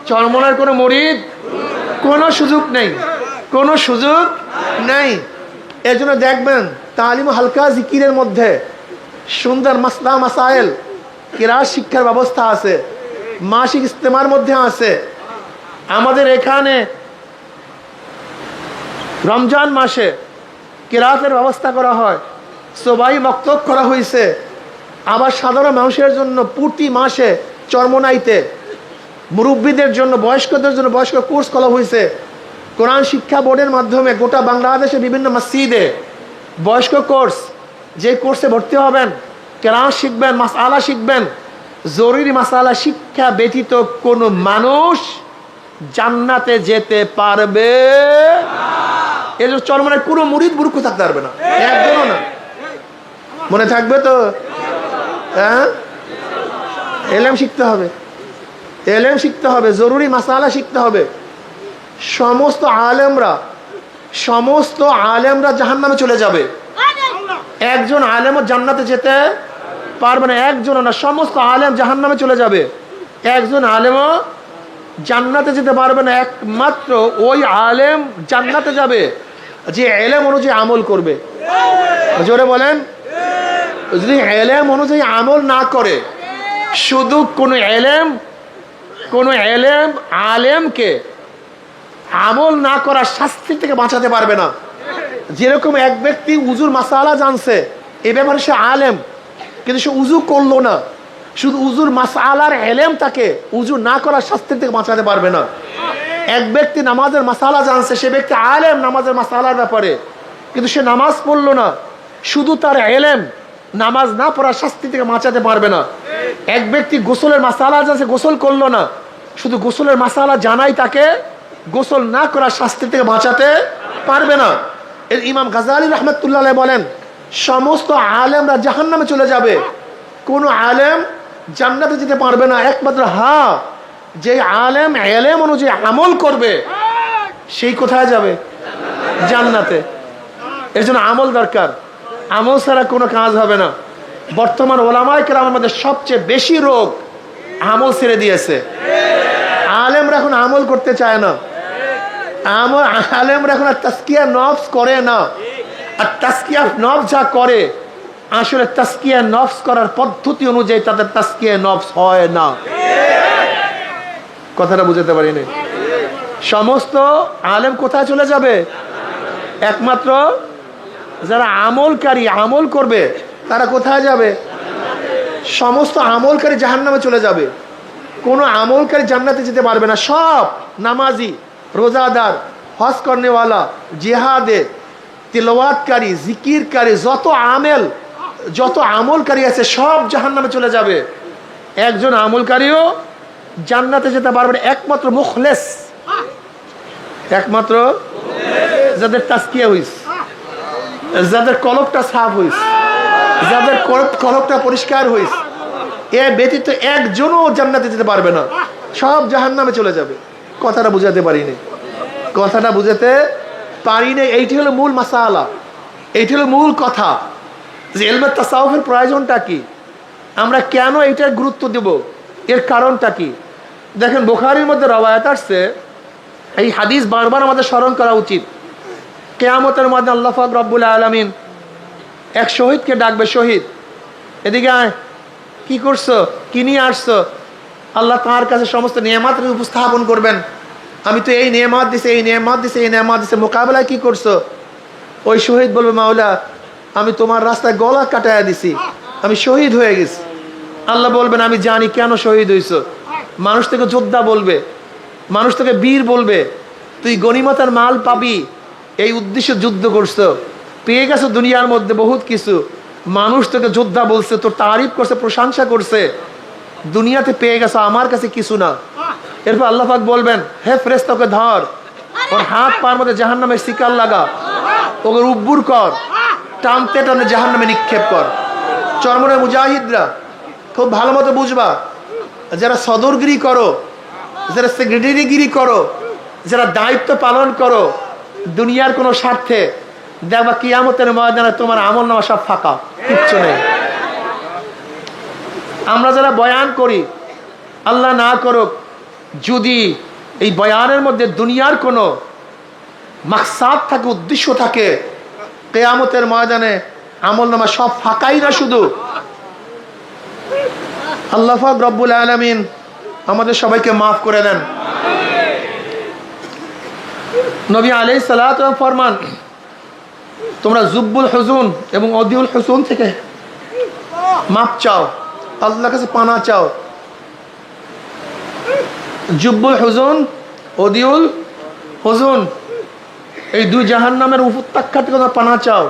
চরমনায়ের কোনো মুরিদ কোনো সুযোগ নেই, কোনো সুযোগ নেই। এর জন্য দেখবেন তালিম হালকা জিকিরের মধ্যে সুন্দর মাসলা মাসাইল কিরাত শিক্ষার ব্যবস্থা আছে, মাসিক ইস্তেমার মধ্যে আছে। আমাদের এখানে রমজান মাসে কিরাতের ব্যবস্থা করা হয়, সবাই মক্তব করা হয়েছে। আবার সাধারণ মানুষের জন্য প্রতি মাসে চরমনাইতে মুরব্বীদের জন্য, বয়স্কদের জন্য বয়স্ক কোর্স করা হয়েছে। কোরআন শিক্ষা বোর্ডের মাধ্যমে গোটা বাংলাদেশে বিভিন্ন মসজিদে বয়স্ক কোর্স, যে কোর্সে ভর্তি হবেন, কেরাত শিখবেন, মাসআলা শিখবেন। জরুরি মাসআলা শিক্ষা ব্যতীত কোনো মানুষ জান্নাতে যেতে পারবে এই যে চরমনায় কোনো মুরিদ বুরুক্ষ থাকতে পারবে না, একজনও না। মনে থাকবে তো? হ্যাঁ, এলেম শিখতে হবে, এলেম শিখতে হবে, জরুরি মাসালা শিখতে হবে। সমস্ত আলেমরা জাহান্নামে চলে যাবে, একজন আলেমও জান্নাতে যেতে পারবে না, একজনও না। সমস্ত আলেম জাহান্নামে চলে যাবে, একজন আলেমও জান্নাতে যেতে পারবে না। একমাত্র ওই আলেম জান্নাতে যাবে যে এলেম অনুযায়ী আমল করবে। জোরে বলেন। যদি এলেম অনুযায়ী আমল না করে, শুধু কোনো এলেম আলেমকে আমল না করার শাস্তি থেকে বাঁচাতে পারবে না। যেরকম এক ব্যক্তি উজুর মাসালা জানছে, এ ব্যাপারে সে আলেম, কিন্তু সে উজু করলো না, শুধু উজুর মাসালার এলেম তাকে উজু না করার শাস্তি থেকে বাঁচাতে পারবে না। এক ব্যক্তি নামাজের মাসালা জানছে, সে ব্যক্তি আলেম নামাজের মাসালার ব্যাপারে, কিন্তু সে নামাজ পড়লো না, শুধু তার এলেম নামাজ না পড়ার শাস্তি থেকে বাঁচাতে পারবে না। এক ব্যক্তি গোসলের মাসালা জানছে, গোসল করলো না, শুধু গোসলের মাসালা জানাই তাকে গোসল না করার শাস্তি থেকে বাঁচাতে পারবে না। এর ইমাম গাজালি রহমতুল্লাহ বলেন সমস্ত আলেমরা জাহান্নামে চলে যাবে, কোনো আলেম জান্নাতে যেতে পারবে না। একমাত্র যে আলেম এলেম অনুযায়ী আমল করবে সেই কোথায় যাবে? জান্নাতে। এর জন্য আমল দরকার, আমল ছাড়া কোনো কাজ হবে না। বর্তমান ওলামায়ে কেরামের মধ্যে সবচেয়ে বেশি রোগ আমল ছেড়ে দিয়েছে। আলেমরা এখন আমল করতে চায় না, আলেমরা এখন আর তাসকিয়া নফস করে না। আর তাসকিয়া নফস যা করে, আসলে তাসকিয়া নফস করার পদ্ধতি অনুযায়ী তাদের তাসকিয়া নফস হয় না। কথাটা বুঝাতে পারিনি। সমস্ত আলেম কোথায় চলে যাবে? একমাত্র যারা আমলকারী, আমল করবে, তারা কোথায় যাবে? সমস্ত আমলকারী জাহান্নামে চলে যাবে, কোনো আমলকারী জান্নাতে যেতে পারবে না। সব নামাজি, রোজাদার, হজ করনেওয়ালা, জিহাদে, তিলাওয়াতকারী, জিকিরকারী, যত আমলকারী আছে সব জাহান্নামে চলে যাবে। একজন আমলকারীও জান্নাতে যেতে পারবে না। একমাত্র মুখলেস, একমাত্র যাদের তাসকিয়া হইছে, যাদের কলবটা সাফ হইছে, যাদের কলবটা পরিষ্কার হইছে, এ ব্যতীত একজনও জান্নাতে যেতে পারবে না, সব জাহান্নামে চলে যাবে। কথাটা বুঝাতে পারিনি, কথাটা বুঝাতে পারিনি। এইটি হলো মূল মাসালা, এইটি হলো মূল কথা যে ইলমে তাসাউফের প্রয়োজনটা কি, আমরা কেন এইটার গুরুত্ব দেব, এর কারণটা কি। দেখেন বুখারীর মধ্যে রওয়ায়াত আসছে, এই হাদিস বারবার আমাদের স্মরণ করা উচিত। কিয়ামতের মধ্যে আল্লাহ পাক রব্বুল আলামিন এক শহীদকে ডাকবে, শহীদ এদিকে আয়, কি করছো, কি নিয়ে আসছো? আল্লাহ তার কাছে সমস্ত নিয়ামত উপস্থাপন করবেন, আমি তো এই নিয়ামত দিছে, এই নিয়ামত দিছে, এই নিয়ামত দিছে, মোকাবেলায় কি করছো? ওই শহীদ বলবে, মাওলা আমি তোমার রাস্তায় গলা কাটায়া দিছি, আমি শহীদ হয়ে গেছি। আল্লাহ বলবেন, আমি জানি কেন শহীদ হইছো। মানুষ থেকে যোদ্ধা বলবে, মানুষ থেকে বীর বলবে, তুই গনিমতের মাল পাবি এই উদ্দেশ্যে যুদ্ধ করছো, পেয়ে গেছো দুনিয়ার মধ্যে বহুত কিছু, মানুষ তোকে যোদ্ধা বলছে, তোর তারিফ করছে, প্রশংসা করছে, দুনিয়াতে পেয়ে গেছো, আমার কাছে কিছু না। এরপর আল্লাহ পাক বলবেন, হে ফেরেশতা ওকে ধর, ওর হাত পার মধ্যে জাহান্নামের শিকার লাগা, ওকে উব্বুর কর, টানতে টানতে জাহান্নামে নিক্ষেপ কর। চরমনের মুজাহিদরা খুব ভালো মতো বুঝবা, যারা সদরগিরি করো, যারা সেক্রেটারিগিরি করো, যারা দায়িত্ব পালন করো দুনিয়ার কোনো স্বার্থে, দেখবা কিয়ামতের ময়দানে তোমার আমলনামা সব ফাঁকা, কিচ্ছু নেই। আমরা যারা বয়ান করি, আল্লাহ না করুক যদি এই বয়ানের মধ্যে দুনিয়ার কোনো মাকসাদ থাকে, উদ্দেশ্য থাকে, কিয়ামতের ময়দানে আমলনামা সব ফাঁকাই না শুধু। আল্লাহ পাক রব্বুল আলামিন আমাদের সবাইকে মাফ করে দেন। নবী আলাইহিস সালাতু ওয়াস ফরমান, তোমরা জুব্বুল হুজুন এবং অদিউল হুসুন থেকে মাপ চাও, আল্লাহর কাছে পানা চাও। জুব্বুল হুজুন, অদিউল হুজুন, এই দুই জাহান্নামের উপত্যকা থেকে তোমরা পানা চাও,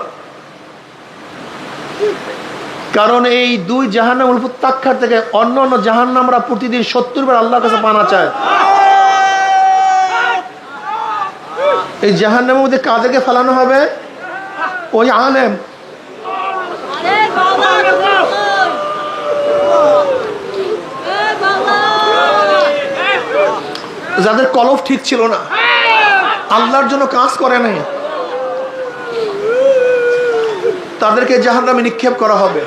কারণ এই দুই জাহান্নাম উপত্যকা থেকে অন্য অন্য জাহান্নামরা প্রতিদিন 70 বার আল্লাহর কাছে পানা চায়। এই জাহান্নামের মধ্যে কাদেরকে ফেলানো হবে? ওই আলেম, যাদের কলব ঠিক ছিল না, আল্লাহর জন্য কাজ করে নাই, তাদেরকে জাহান্নামে নিক্ষেপ করা হবে।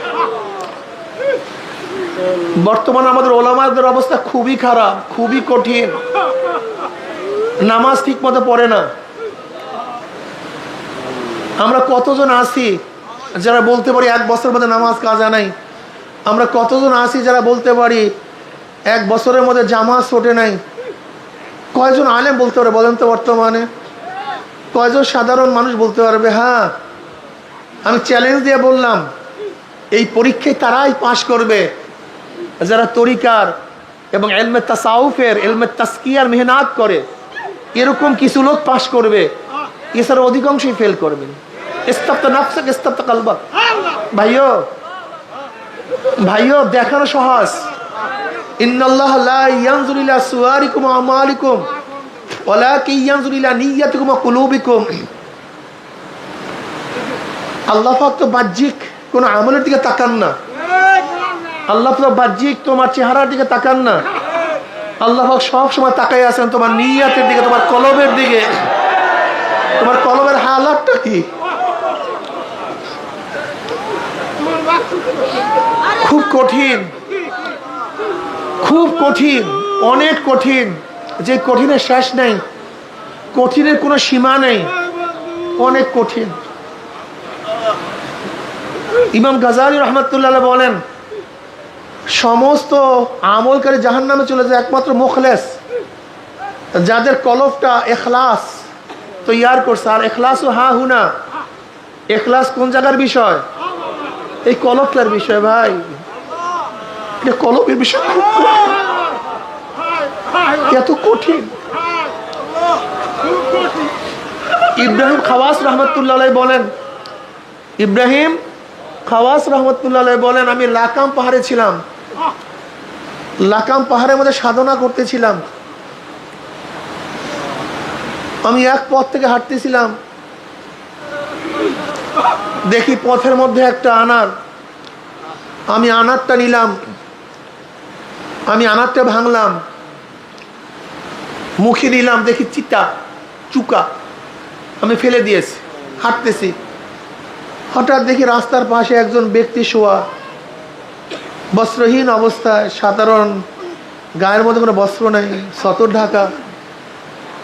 বর্তমানে আমাদের ওলামাদের অবস্থা খুবই খারাপ, খুবই কঠিন। নামাজ ঠিক মতো পড়ে না। আমরা কতজন আছি যারা বলতে পারি 1 বছর মধ্যে নামাজ কাজা নাই? আমরা কতজন আছি যারা বলতে পারি 1 বছরের মধ্যে জামাজ ওঠে নাই? কয়জন আলেম বলতে পারে বলেন তো? বর্তমানে কয়জন সাধারণ মানুষ বলতে পারবে? হ্যাঁ, আমি চ্যালেঞ্জ দিয়ে বললাম, এই পরীক্ষায় তারাই পাশ করবে যারা তরিকার এবং ইলমে তাসাউফের, ইলমে তাসকিয়ার মেহনত করে। এরকম কিছু লোক পাশ করবে, এছাড়া অধিকাংশই ফেল করবেন। ইস্তাবতা নাফসাক ইস্তাবতা কালবাক। ভাইও ভাইও, দেখানো সহজ। ইন্নাল্লাহ লা ইয়ানজুরু ইলা সুওয়ারিকুম ওয়া আমালিকুম ওয়ালাকিন ইয়ানজুরু ইলা নিয়্যাতিকুম ওয়া কুলুবিকুম। আল্লাহ পাক তো বাহ্যিক কোন আমলের দিকে তাকান না। আল্লাহ পাক বাহ্যিক তোমার চেহারার দিকে তাকান না। আল্লাহ পাক সব সময় তাকাই আছেন তোমার নিয়তের দিকে, তোমার কলবের দিকে। তোমার কলবের হালাতটা কি? খুব কঠিন, খুব কঠিন, অনেক কঠিন, যে কঠিনের শেষ নেই, কঠিনের কোনো সীমা নেই, অনেক কঠিন। ইমাম গাজালি রহমতুল্লাহ বলেন, সমস্ত আমলকারী জাহান্নামে চলে যায়, একমাত্র মুখলেস, যাদের কলবটা ইখলাস তৈয়ার করছে। আর ইখলাস ও হা হুনা, ইখলাস কোন জায়গার বিষয়? এই কলবটার বিষয়। ভাই, এটা কলবের বিষয়, এত কঠিন। ইব্রাহিম খাওয়াস রহমতুল্লাহ বলেন, ইব্রাহিম খাওয়াস রহমতুল্লাহ বলেন, আমি লাকাম পাহাড়ে ছিলাম, লাকাম পাহাড়ের মধ্যে সাধনা করতেছিলাম। আমি এক পথ থেকে হাঁটতেছিলাম, দেখি পথের মধ্যে একটা আনার। আমি আনারটা নিলাম, আমি আনারটা ভাঙলাম, মুখে নিলাম, দেখি চিতা চুকা, আমি ফেলে দিয়েছি। হাঁটতেছি, হঠাৎ দেখি রাস্তার পাশে একজন ব্যক্তি শোয়া, বস্ত্রহীন অবস্থায়, সাধারণ, গায়ের মধ্যে কোনো বস্ত্র নেই, সতর ঢাকা,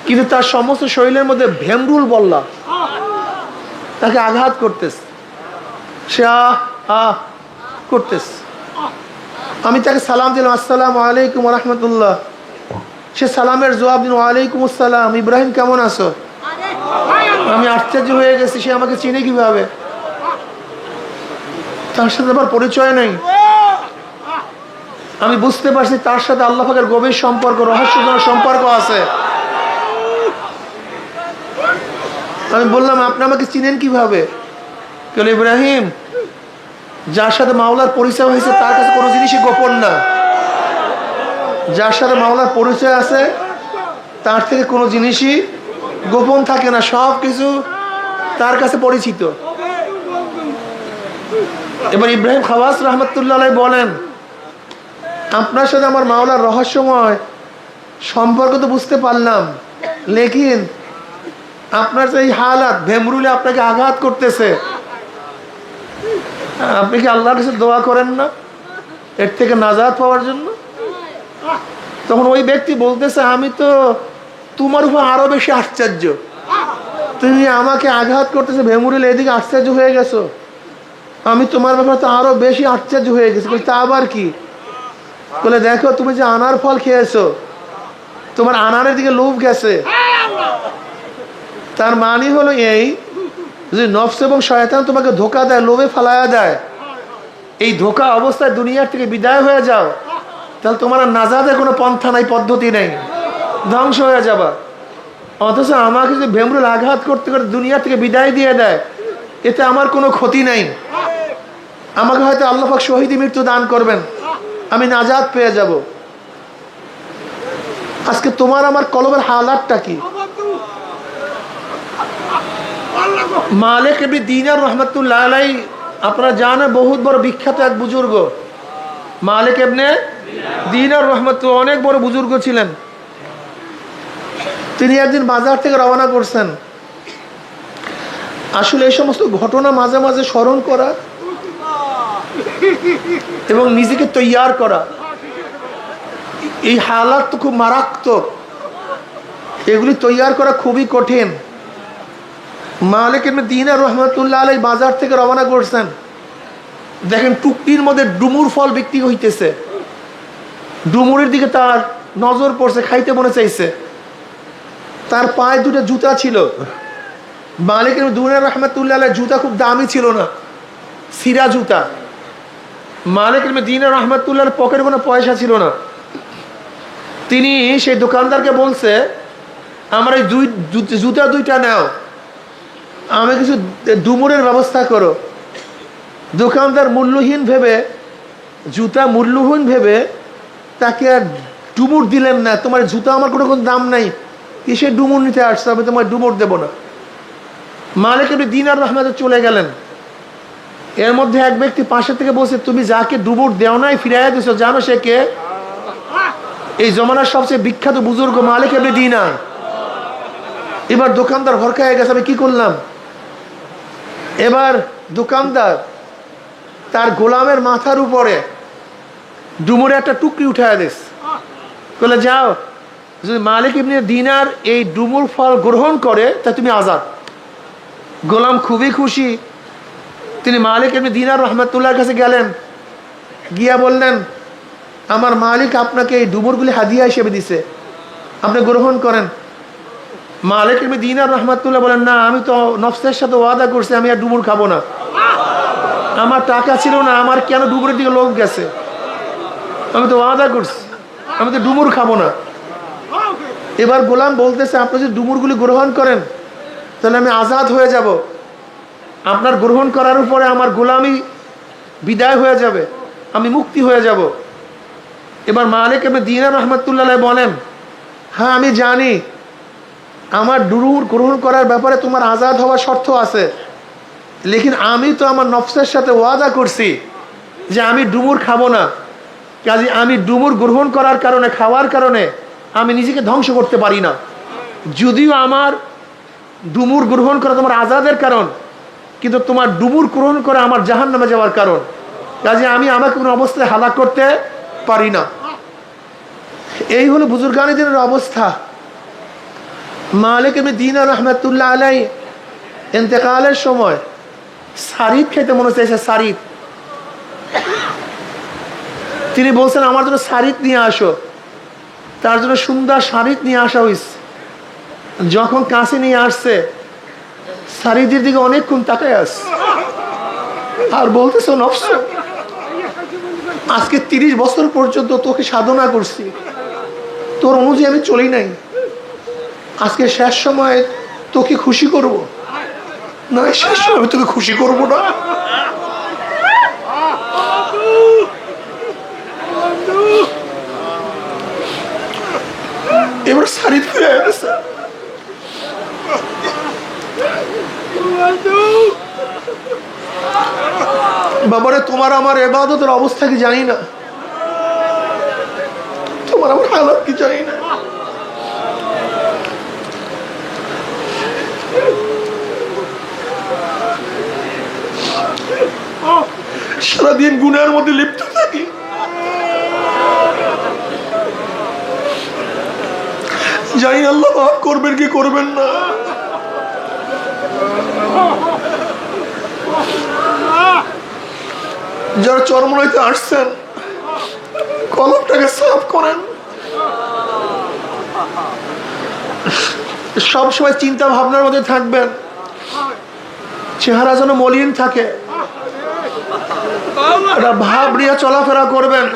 কিন্তু তার সমস্ত শরীরের মধ্যে ভেমরুল বল্লা তাকে আঘাত করতেছে। সে আহ আহ করতেছে। আমি তাকে সালাম দিলাম, আসসালামু আলাইকুম রহমতুল্লাহ। সে সালামের জবাব দিল, ওয়ালাইকুম আসসালাম, ইব্রাহিম কেমন আছো? আমি আশ্চর্য হয়ে গেছি, সে আমাকে চিনে কিভাবে? তার সাথে আবার পরিচয় নেই। আমি বুঝতে পারছি তার সাথে আল্লাহ পাকের গভীর সম্পর্ক, রহস্যজনক সম্পর্ক আছে। আমি বললাম, আপনি আমাকে চিনেন কিভাবে? বলে, ইব্রাহিম, যার সাথে মাওলার পরিচয় হয়েছে তার কাছে কোনো জিনিসই গোপন না। যার সাথে মাওলার পরিচয় আছে তার থেকে কোনো জিনিসই গোপন থাকে না, সব কিছু তার কাছে পরিচিত। এবার ইব্রাহিম খাওয়াস রহমতুল্লাহ বলেন, আপনার সাথে আমার মাওলার রহস্যময় সম্পর্ক তো বুঝতে পারলাম, লেকিন আপনার যে এই হালাত, ভেমরুলে আপনাকে আঘাত করতেছে, আপনি কি আল্লাহর কাছে দোয়া করেন না এর থেকে নাজাত পাওয়ার জন্য? তখন ওই ব্যক্তি বলতেছে, আমি তো তোমার উপর আরো বেশি আশ্চর্য, তুমি আমাকে আঘাত করতেছে ভেমরুলে, এদিকে আশ্চর্য হয়ে গেছো। আমি তোমার ব্যাপারে তো আরো বেশি আশ্চর্য হয়ে গেছি। তা আবার কি? বলে, দেখো তুমি যে আনার ফল খেয়েছো, তোমার আনারের দিকে লোভ গেছে। তার মানে হলো এই যে নফস এবং শয়তান তোমাকে ধোকা দেয়, লোভে ফালায়া দেয়, এই ধোকা অবস্থায় দুনিয়ার থেকে বিদায় হয়ে যাও, তাহলে তোমার আর নাজাদের কোনো পন্থা নাই, পদ্ধতি নেই, ধ্বংস হয়ে যাবা। অথচ আমাকে যদি ভেমরুল আঘাত করতে করতে দুনিয়া থেকে বিদায় দিয়ে দেয়, এতে আমার কোনো ক্ষতি নেই। আমাকে হয়তো আল্লাহ পাক শহীদি মৃত্যু দান করবেন, আমি নাজাত পেয়ে যাব। আজকে তোমার আমার কলবের হালাতটা কি? মালিক ইবনে দিনার রহমতুল্লাহ আলাইহি, আপনারা জানেন, বহুত বড় বিখ্যাত এক বুজুর্গ। মালিক ইবনে দিনার রহমতুল্লাহ অনেক বড় বুজুর্গ ছিলেন। তিনি একদিন বাজার থেকে রওনা করছেন। আসলে এই সমস্ত ঘটনা মাঝে মাঝে স্মরণ করা এবং নিজেকে তৈয়ার করা, এই হালাত তো খুব মারাত্মক, এগুলি তৈয়ার করা খুবই কঠিন। মালিক ইবনে দিনার রহমতুল্লাহ আলাইহি বাজার থেকে রওনা করছেন। দেখেন টুকটির মধ্যে ডুমুর ফল বিক্রি হইতেছে। ডুমুরের দিকে তার নজর পড়ছে, খাইতে মনে চাইছে। তার পায়ে দুটো জুতা ছিল। মালিক ইবনে দিনার রহমতুল্লাহ আলাইহি জুতা খুব দামি ছিল না, সিরা জুতা। মালিক ইবনে দিনার রহমতুল্লাহ পকেটে কোনো পয়সা ছিল না। তিনি সেই দোকানদারকে বলছে, আমার এই জুতা দুইটা নাও, আমি কিছু ডুমুরের ব্যবস্থা করো। দোকানদার মূল্যহীন ভেবে, জুতা মূল্যহীন ভেবে তাকে আর ডুমুর দিলেন না। তোমার জুতা আমার কোনো দাম নাই, কিসের ডুমুর নিতে আসছে, আমি তোমার ডুমুর দেবো না। মালিক ইবনে দিনার রহমত চলে গেলেন। এর মধ্যে এক ব্যক্তি পাশে থেকে বলছে, তুমি যাকে ডুমুর দেও নাই ফিরাইয়া দিছো, জানো সে কে? এই জমানার সবচেয়ে বিখ্যাত বুজুর্গ মালিক ইবনে দিনার। এবার দোকানদার হরকায় গেছে, আমি কি করলাম? এবার দোকানদার তার গোলামের মাথার উপরে ডুমুরে একটা টুকরি উঠায় দিস, বলে যাও, যদি মালিক ইবনে দিনার এই ডুমুর ফল গ্রহণ করে তা তুমি আজাদ। গোলাম খুবই খুশি। তিনি মালিক ইবনে দিনার রহমতুল্লাহর কাছে গেলেন, গিয়া বললেন, আমার মালিক আপনাকে এই ডুমুরগুলি হাদিয়া হিসেবে দিছে, আপনি গ্রহণ করেন। মালিক ইবনে দিনার রহমতুল্লাহ বলেন, না, আমি তো নফসের সাথে ওয়াদা করছি আমি আর ডুমুর খাবো না, আমার টাকা ছিল না, আমার কেন ডুমুরের দিকে লোভ গেছে? আমি তো ওয়াদা করছি, আমি তো ডুমুর খাবো না। এবার গোলাম বলতেছে, আপনি যদি ডুমুরগুলি গ্রহণ করেন তাহলে আমি আজাদ হয়ে যাব, আপনার গ্রহণ করার উপরে আমার গোলামি বিদায় হয়ে যাবে, আমি মুক্তি হয়ে যাব। এবার মালিক ইবনে দিনার রহমতুল্লাহ বলেন, হ্যাঁ আমি জানি আমার ডুমুর গ্রহণ করার ব্যাপারে তোমার আজাদ হওয়ার শর্ত আছে, লেকিন আমি তো আমার নফসের সাথে ওয়াদা করছি যে আমি ডুমুর খাবো না। কাজে আমি ডুমুর গ্রহণ করার কারণে, খাওয়ার কারণে আমি নিজেকে ধ্বংস করতে পারি না। যদিও আমার ডুমুর গ্রহণ করা তোমার আজাদের কারণ, কিন্তু তোমার ডুমুর গ্রহণ করা আমার জাহান্নামে যাওয়ার কারণ। কাজে আমি আমাকে কোনো অবস্থায় হালাক করতে পারি না। এই হলো বুজুর্গানীদের অবস্থা। মালিক ইবনে দিনার রহমতুল্লাহ আলাইহি ইন্তেকালের সময় সারিদ খেতে মনে চাইছে, সারিদ। তিনি বলছেন আমার জন্য শাড়িত নিয়ে আসো, তার জন্য সুন্দর শাড়িত নিয়ে আসা হয়েছে। যখন কাছে নিয়ে আসছে শাড়িটির দিকে অনেকক্ষণ তাকায় আস আর বলতেছ নফস, আজকে 30 বছর পর্যন্ত তোকে সাধনা করছি, তোর অনুযায়ী আমি চলি নাই, আজকে শেষ সময় তোকে খুশি করব না, শেষ সময় আমি তোকে খুশি করব না। এবার শাড়ি ফিরে গেছে। বাবারে তোমার আমার ইবাদতের অবস্থা কি জানি না, তোমার আমার হালাত কি জানি না। সারাদিন গুনার মধ্যে লিপ্ত থাকি, জানি আল্লাহ মাফ করবেন কি করবেন না। যারা চরমনাইতে আসছেন কলমটাকে সাফ করেন, সবসময় চিন্তা ভাবনার মধ্যে থাকবেন, চেহারা যেন মলিন থাকে, ভাব নিয়ে চলাফেরা করবেন,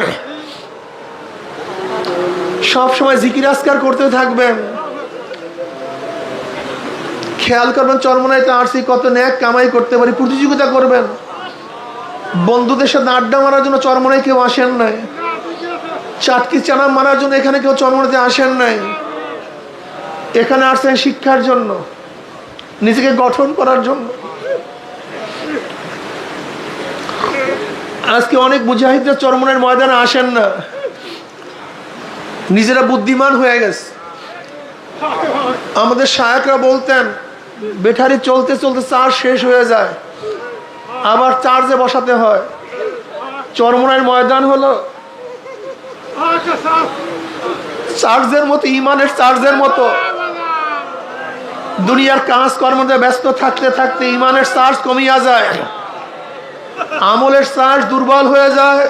সব সময় জিকির আজকার করতে থাকবেন। খেয়াল করবেন চরমনাইতে আসছি কত নেক কামাই করতে পারি, প্রতিযোগিতা করবেন। বন্ধুদের সাথে আড্ডা মারার জন্য চরমনাই কেউ আসেন নাই, চাটকি চানা মারার জন্য এখানে কেউ চরমনাইতে আসেন নাই, এখানে আসছেন শিক্ষার জন্য, নিজেকে গঠন করার জন্য। আজকে অনেক মুজাহিদরা চরমনাইয়ের ময়দানে আসেন না, নিজেরা বুদ্ধিমান হয়ে গেছে। আমাদের শায়করা বলতেন ব্যাটারি চলতে চলতে চার্জ শেষ হয়ে যায়, আবার চার্জে বসাতে হয়। চরমনাইয়ের ময়দান হলো চার্জের মতো, ইমানের চার্জের মতো। দুনিয়ার কাজ কর্মে ব্যস্ত থাকতে থাকতে ইমানের চার্জ কমিয়া যায়, আমলের চার্জ দুর্বল হয়ে যায়,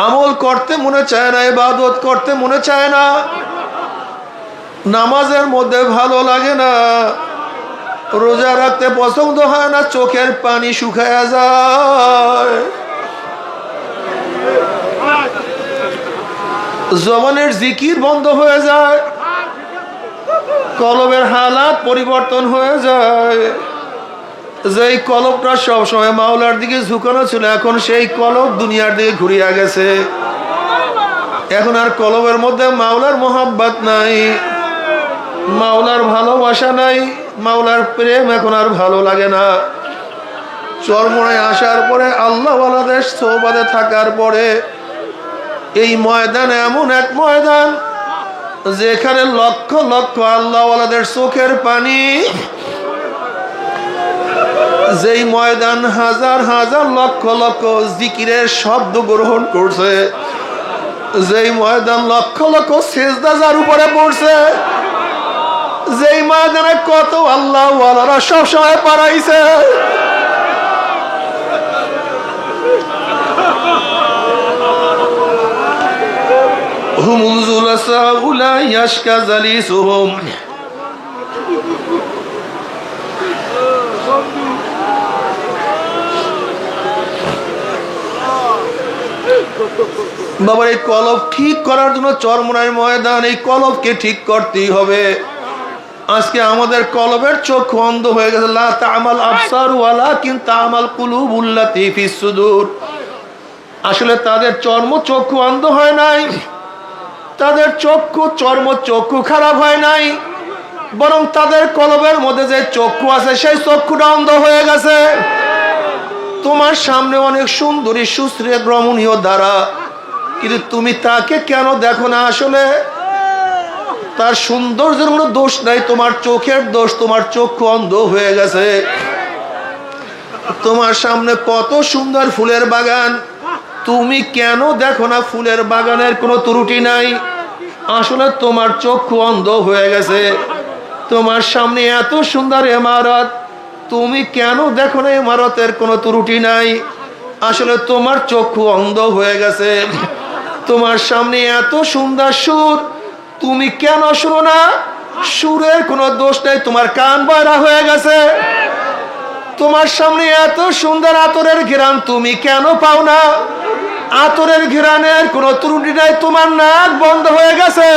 আমল করতে মনে চায় না, ইবাদত করতে মনে চায় না, নামাজের মধ্যে ভালো লাগে না, রোজা রাখতে পছন্দ হয় না, চোখের পানি শুকায়া যায়, জবানের জিকির বন্ধ হয়ে যায়, কলবের হালাত পরিবর্তন হয়ে যায়। যেই কলবটা সবসময় মাওলার দিকে ঝুঁকানো ছিল, এখন সেই কলব দুনিয়ার দিকে ঘুরিয়া গেছে। এখন আর কলবের মধ্যে মাওলার মোহাব্বত নাই, মাওলার ভালোবাসা নাই, মাওলার প্রেম এখন আর ভালো লাগে না। চরমনায় আসার পরে আল্লাহ ওয়ালাদের সোহবতে থাকার পরে এই ময়দান এমন এক ময়দান যেখানে লক্ষ লক্ষ আল্লাহ ওয়ালাদের চোখের পানি, যেই ময়দান হাজার হাজার লক্ষ লক্ষ জিকিরের শব্দ গ্রহণ করছে, যেই ময়দান লক্ষ লক্ষ সেজদা যার উপরে পড়ছে, যেই ময়দানে কত আল্লাহ ওয়ালারা সবসময় পারাইছে। হুমুল জুলাসা উলা ইয়াশকা জালিসুহুম, বাবার এই কলব ঠিক করার জন্য চরমনাইয়ের ময়দান, এই কলবকে ঠিক করতেই হবে। আজকে আমাদের কলবের চোখ অন্ধ হয়ে গেছে। লা তা'মাল আবসার ওয়ালাকিন তা'মাল কুলুবুল্লাতী ফিস সুদূর। আসলে তাদের চর্ম চক্ষু অন্ধ হয় নাই, তাদের চর্ম চক্ষু খারাপ হয় নাই, বরং তাদের কলবের মধ্যে যে চক্ষু আছে সেই চক্ষুটা অন্ধ হয়ে গেছে। তোমার সামনে অনেক সুন্দরী সুশ্রী রমণীয় দ্বারা, কিন্তু তুমি তাকে কেন দেখো না? আসলে তার সৌন্দর্যের কোনো দোষ নাই, তোমার চোখের দোষ, তোমার চক্ষু অন্ধ হয়ে গেছে। তোমার সামনে কত সুন্দর ফুলের বাগান, তুমি কেন দেখো না ফুলের বাগানের কোনো ত্রুটি নাই? আসলে তোমার চক্ষু অন্ধ হয়ে গেছে। তোমার সামনে এত সুন্দর ইমারত, তুমি কেন দেখো না ইমারতের কোনো ত্রুটি নাই? আসলে তোমার চক্ষু অন্ধ হয়ে গেছে। তোমার সামনে এত সুন্দর সুর, তুমি কেন শুনো না? সুরের কোনো দোষ নেই, তোমার কান বয়রা হয়ে গেছে। তোমার সামনে এত সুন্দর আতরের ঘ্রাণ, তুমি কেন পাও না? আতরের ঘ্রাণের কোনো ত্রুটি নাই, তোমার নাক বন্ধ হয়ে গেছে।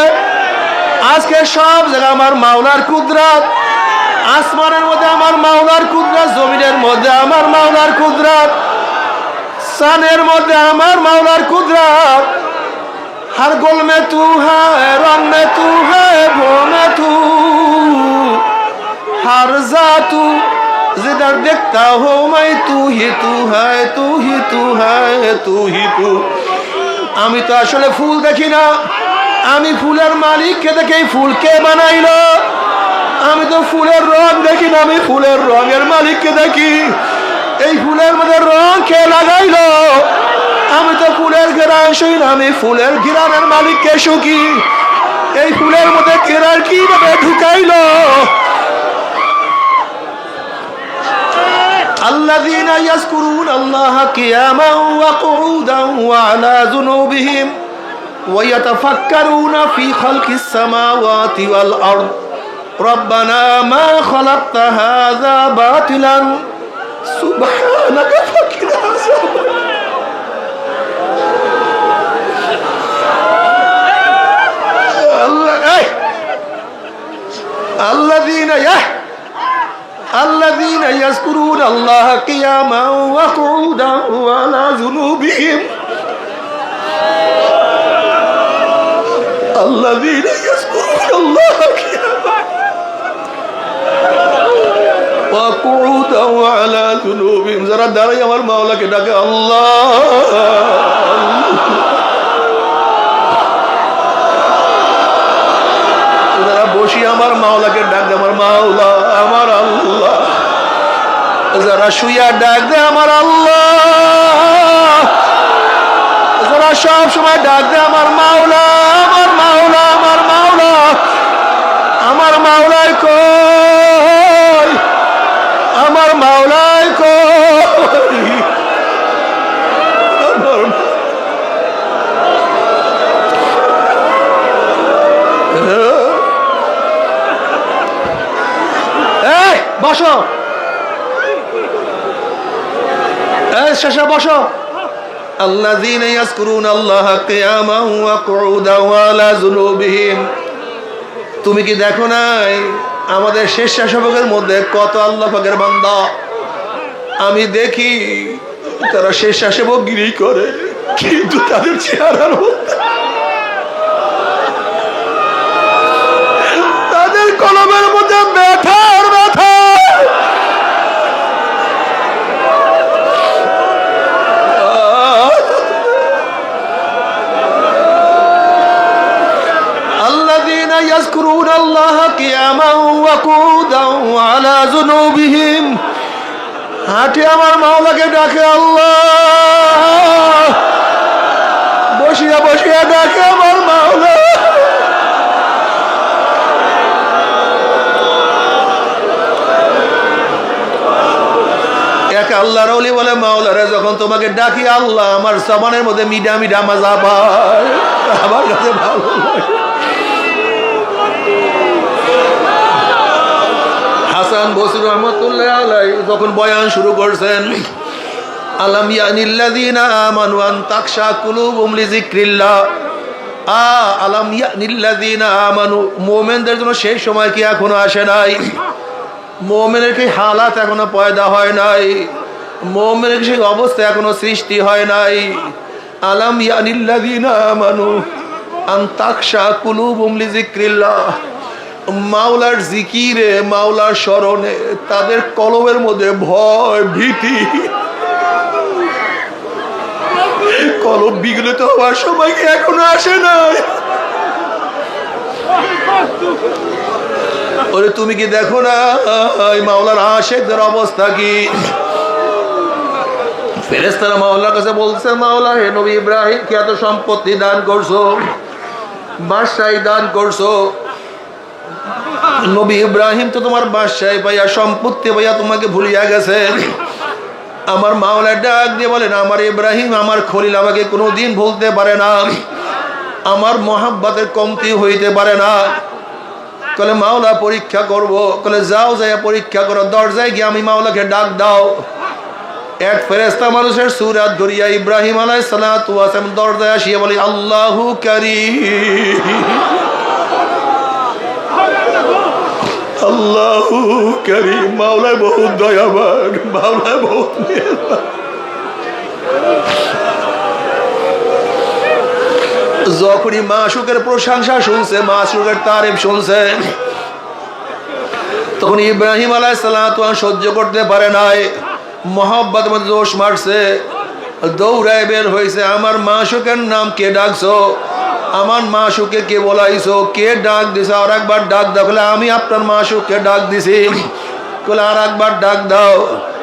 আজকে সব জায়গায় আমার মাওলার কুদরত, আসমানের মধ্যে আমার মাওলার কুদরত, জমিনের মধ্যে আমার মাওলার কুদরত, সানের মধ্যে আমার মাওলার কুদরত। हर गुल में तू है, रंग में तू है, वो में तू, हर जातू जिधर देखता हो मैं तू ही तू है, तू ही तू है, तू ही तू। আমি তো আসলে ফুল দেখি না, আমি ফুলের মালিককে দেখে ফুলকে বানাইলো। আমি তো ফুলের রং দেখি না, আমি ফুলের রঙের মালিককে দেখি। এই ফুলের মধ্যে রং কে লাগাইলো? আমি তো ফুলের ঘেরান শুই না, আমি ফুলের ঘেরানের মালিককে শুকি। এই ফুলের মধ্যে ঘেরান কিভাবে ঢুকাইলো? আল্লাযীনা ইয়াযকুরুনাল্লাহা কিয়ামান ওয়া কুউদান ওয়া আলা যুনুবিহিম ওয়া ইয়াতাফাক্কারুনা ফি খালকিস সামাওয়াতি ওয়াল আরদ রব্বানা মা খালাকতা হাযা বাতিলান সুবহানাকা ফাকিনা আযাবান। الذين يذكرون الله قياما وقعودا وعلى جنوبهم الذين يذكرون الله قياما وقعودا وعلى جنوبهم যারা দাঁড়ায় আমার মাওলাকে ডাকে আল্লাহ, বসি আমার মাওলাকে ডাক দে আমার মাওলা, আমার আল্লাহ। যারা শুইয়া ডাক দে আমার আল্লাহ, যারা সব সময় ডাক দে আমার মাওলা, আমার মাওলা, আমার মাওলা। আমার মাওলাই কই, আমার মাওলাই কই, বসো, শেষে বসো। আল্লাযীনা ইয়াযকুরুনাল্লাহা কিয়ামান ওয়া কুউদান ওয়া আলা যুনুবিহিম। তুমি কি দেখো নাই আমাদের স্বেচ্ছাসেবকের মধ্যে কত আল্লাহ পাকের বান্দা? আমি দেখি তারা স্বেচ্ছাসেবকগিরি করে, কিন্তু তাদের চেহারার মধ্যে, তাদের কলমের মধ্যে ব্যথার ব্যথা। الذين يذكرون الله قياما وقعودا وعلى جنوبهم হাঁটে আমার মাওলাকে ডাকে আল্লাহ, বসিয়া বসিয়া ডাকে আমার মাওলা। এক আল্লাহর ওলি বলে মাওলারে যখন তোমাকে ডাকি আল্লাহ, আমার জবানের মধ্যে মিডা মিডা মাজা পায়, আমার কাছে ভালো লাগে। হাসান বসরি রহমাতুল্লাহ আলাইহি যখন বয়ান শুরু করছেন, আলাম ইয়ানিল্লাযীনা আমানু আন তাকশা কুলুবুহুম লিযিকরিল্লাহ, আলাম ইয়ানিল্লাযীনা আমানু, মুমিনদের জন্য সেই সময় কি এখনো আসে নাই? মুমিনের কি হালাত এখনো পয়দা হয় নাই? মুমিনের কি সেই অবস্থা এখনো সৃষ্টি হয় নাই? আলাম ইয়ানিল্লাযীনা আমানু আন তাকশা কুলুবুহুম লিযিকরিল্লাহ, মাওলার জিকিরে, মাওলার স্মরণে তাদের কলবের মধ্যে ভয় ভীতি, কলব বিগলিত হওয়ার সময় কি এখনো আসে নাই? ওরে তুমি কি দেখো না মাওলার আশিকদের অবস্থা কি? ফেরেশতারা মাওলার কাছে বলছে, মাওলা হে নবী ইব্রাহিমকে এত সম্পত্তি দান করছো, বাদশাহী দান করছো, নবী ইব্রাহিম তো তোমার বাদশাহী পাইয়া সম্পত্তি পাইয়া তোমাকে ভুলিয়া গেছে। আমার মাওলা ডাক দিয়ে বলেন, আমার ইব্রাহিম, আমার খলিল আমাকে কোনোদিন ভুলতে পারে না, আমার মহাব্বতের কমতি হইতে পারে না। কলে মাওলা পরীক্ষা করব। কলে যাও, যাইয়া পরীক্ষা করো। দরজায় গিয়ে আমি মাওলাকে ডাক দাও। এক ফেরেশতা মানুষের সুরাত ধরিয়া ইব্রাহিম আলাইহিস সালাতু ওয়াস সালাম দরজায় আসিয়া বলে, আল্লাহু কারীম, আল্লাহু কারীম। মাওলা বহুত দয়াবান, মাওলা বহুত মেহেরবান। যখনই মাশউকের প্রশংসা শুনছে, মাশউকের তারিফ শুনছে, তখন ইব্রাহিম আলাইহিস সালাতু ওয়াস সহ্য করতে পারে নাই, মোহাব্বত মধ্যে জোশ মারছে, দৌড়ায় বের হয়েছে। আমার মাশউকের নাম কে ডাকছো? আমার মাশউকে কে বলাইছো? কে ডাক দিছো? আর একবার ডাক দাও। বলে আমি আপনার মাশউককে ডাক দিছি। বলে আর একবার ডাক দাও।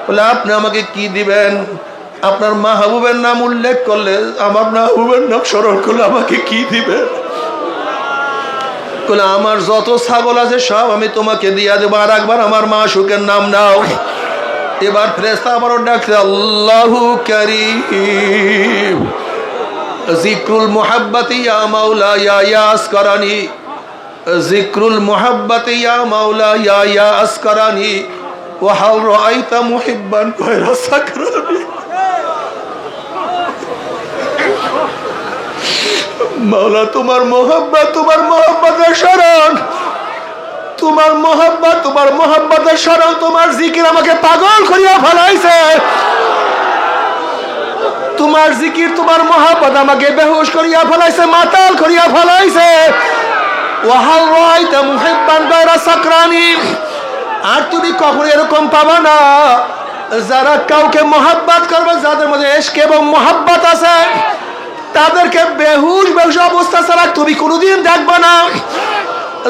বলে আপনি আমাকে কি দিবেন? আপনার মাহবুবের নাম উল্লেখ করলে, আমার মাহবুবের নাম স্মরণ করলে আমাকে কি দিবেন? বলে আমার যত ছাগল আছে সব আমি তোমাকে দিয়া দেবো। আর একবার আমার মাশউকের নাম নাও। এবার ফেরেশতা আবারও ডাকছে, আল্লাহু কারীম, জিক্রুল মুহাব্বতি ইয়া মাওলা ইয়া আসকারানি, জিক্রুল মুহাব্বতি ইয়া মাওলা ইয়া আসকারানি, ওয়া হাল রাআইতা মুহিব্বান গায়রা সাকরানি। মাওলা তোমার মোহাব্বত, তোমার মোহাব্বতের শরণ, তোমার মোহাব্বত, তোমার মোহাব্বতের শরণ, তোমার জিকির আমাকে পাগল করিয়া ফেলাইছে। তোমার জিকির, তোমার মোহাব্বত আমাকে বেহুশ করিয়া ফেলাইছে, মাতাল করিয়া ফেলাইছে। ওয়াহাল রাআইতা মুহিব্বান গায়রা সাকরানি। আর তুমি কখনো এরকম পাবা না, যারা কাউকে মোহাব্বত করবে, যাদের মধ্যে ইশক এবং মোহাব্বত আছে, তাদেরকে বেহুশ বেহুশ অবস্থা ছাড়া তুমি কোনোদিন দেখবে না।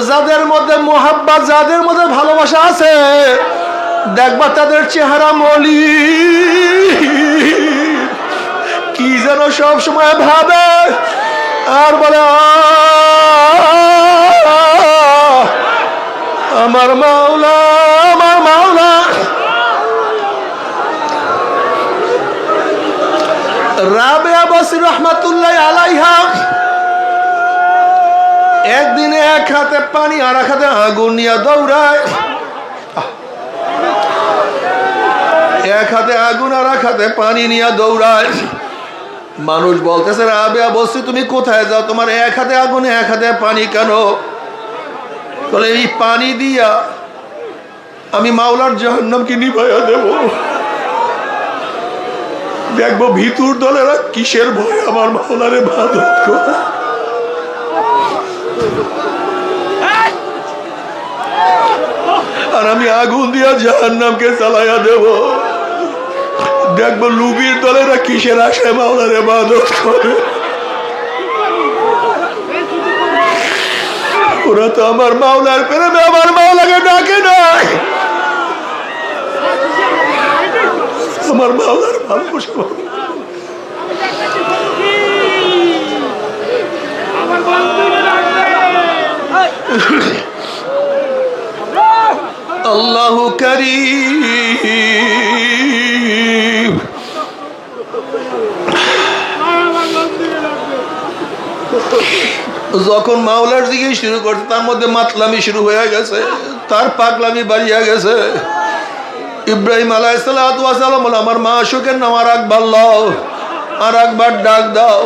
যাদের মধ্যে মোহাব্বত, যাদের মধ্যে ভালোবাসা আছে, দেখবা তাদের চেহারা মলি, কি যেন সব সময় ভাবে আর বলে, আমার মাওলা, আমার মাওলা। রাবেয়া বসরি রহমাতুল্লাহ আলাইহা একদিনে এক হাতে পানি আর এক হাতে আগুন নিয়ে দৌড়ায়। এক হাতে আগুন আর এক হাতে পানি নিয়ে দৌড়ায়। মানুষ বলতেছে, রাবেয়া বসরি তুমি কোথায় যাও? তোমার এক হাতে আগুন এক হাতে পানি কেন? বলে এই পানি দিয়া আমি মাওলার জাহান্নামকে নিভাইয়া দেব। দেখবো ভিতর দলেরা কিসের ভয় আমার মাওলার ইবাদত করে। আর আমি আগুন দিয়া জাহান্নামকে চালাইয়া দেব। দেখবো লুবির দলেরা কিসের আশায় মাওলার ইবাদত করে। ওরা তো আমার মাওলার প্রেমে আমার মাওলাকে ডাকে না, আমার মাওলার ভালোবাসা। আল্লাহু কারীম। যখন মাওলার দিকে শুরু করছে, তার মধ্যে মাতলামি শুরু হয়ে গেছে, তার পাগলামি বাড়িয়া গেছে। ইব্রাহিম আলাইহিস সালাতু ওয়াস সালাম বলে, আমার মাশউকের নাম আর একবার লও, আর একবার ডাক দাও।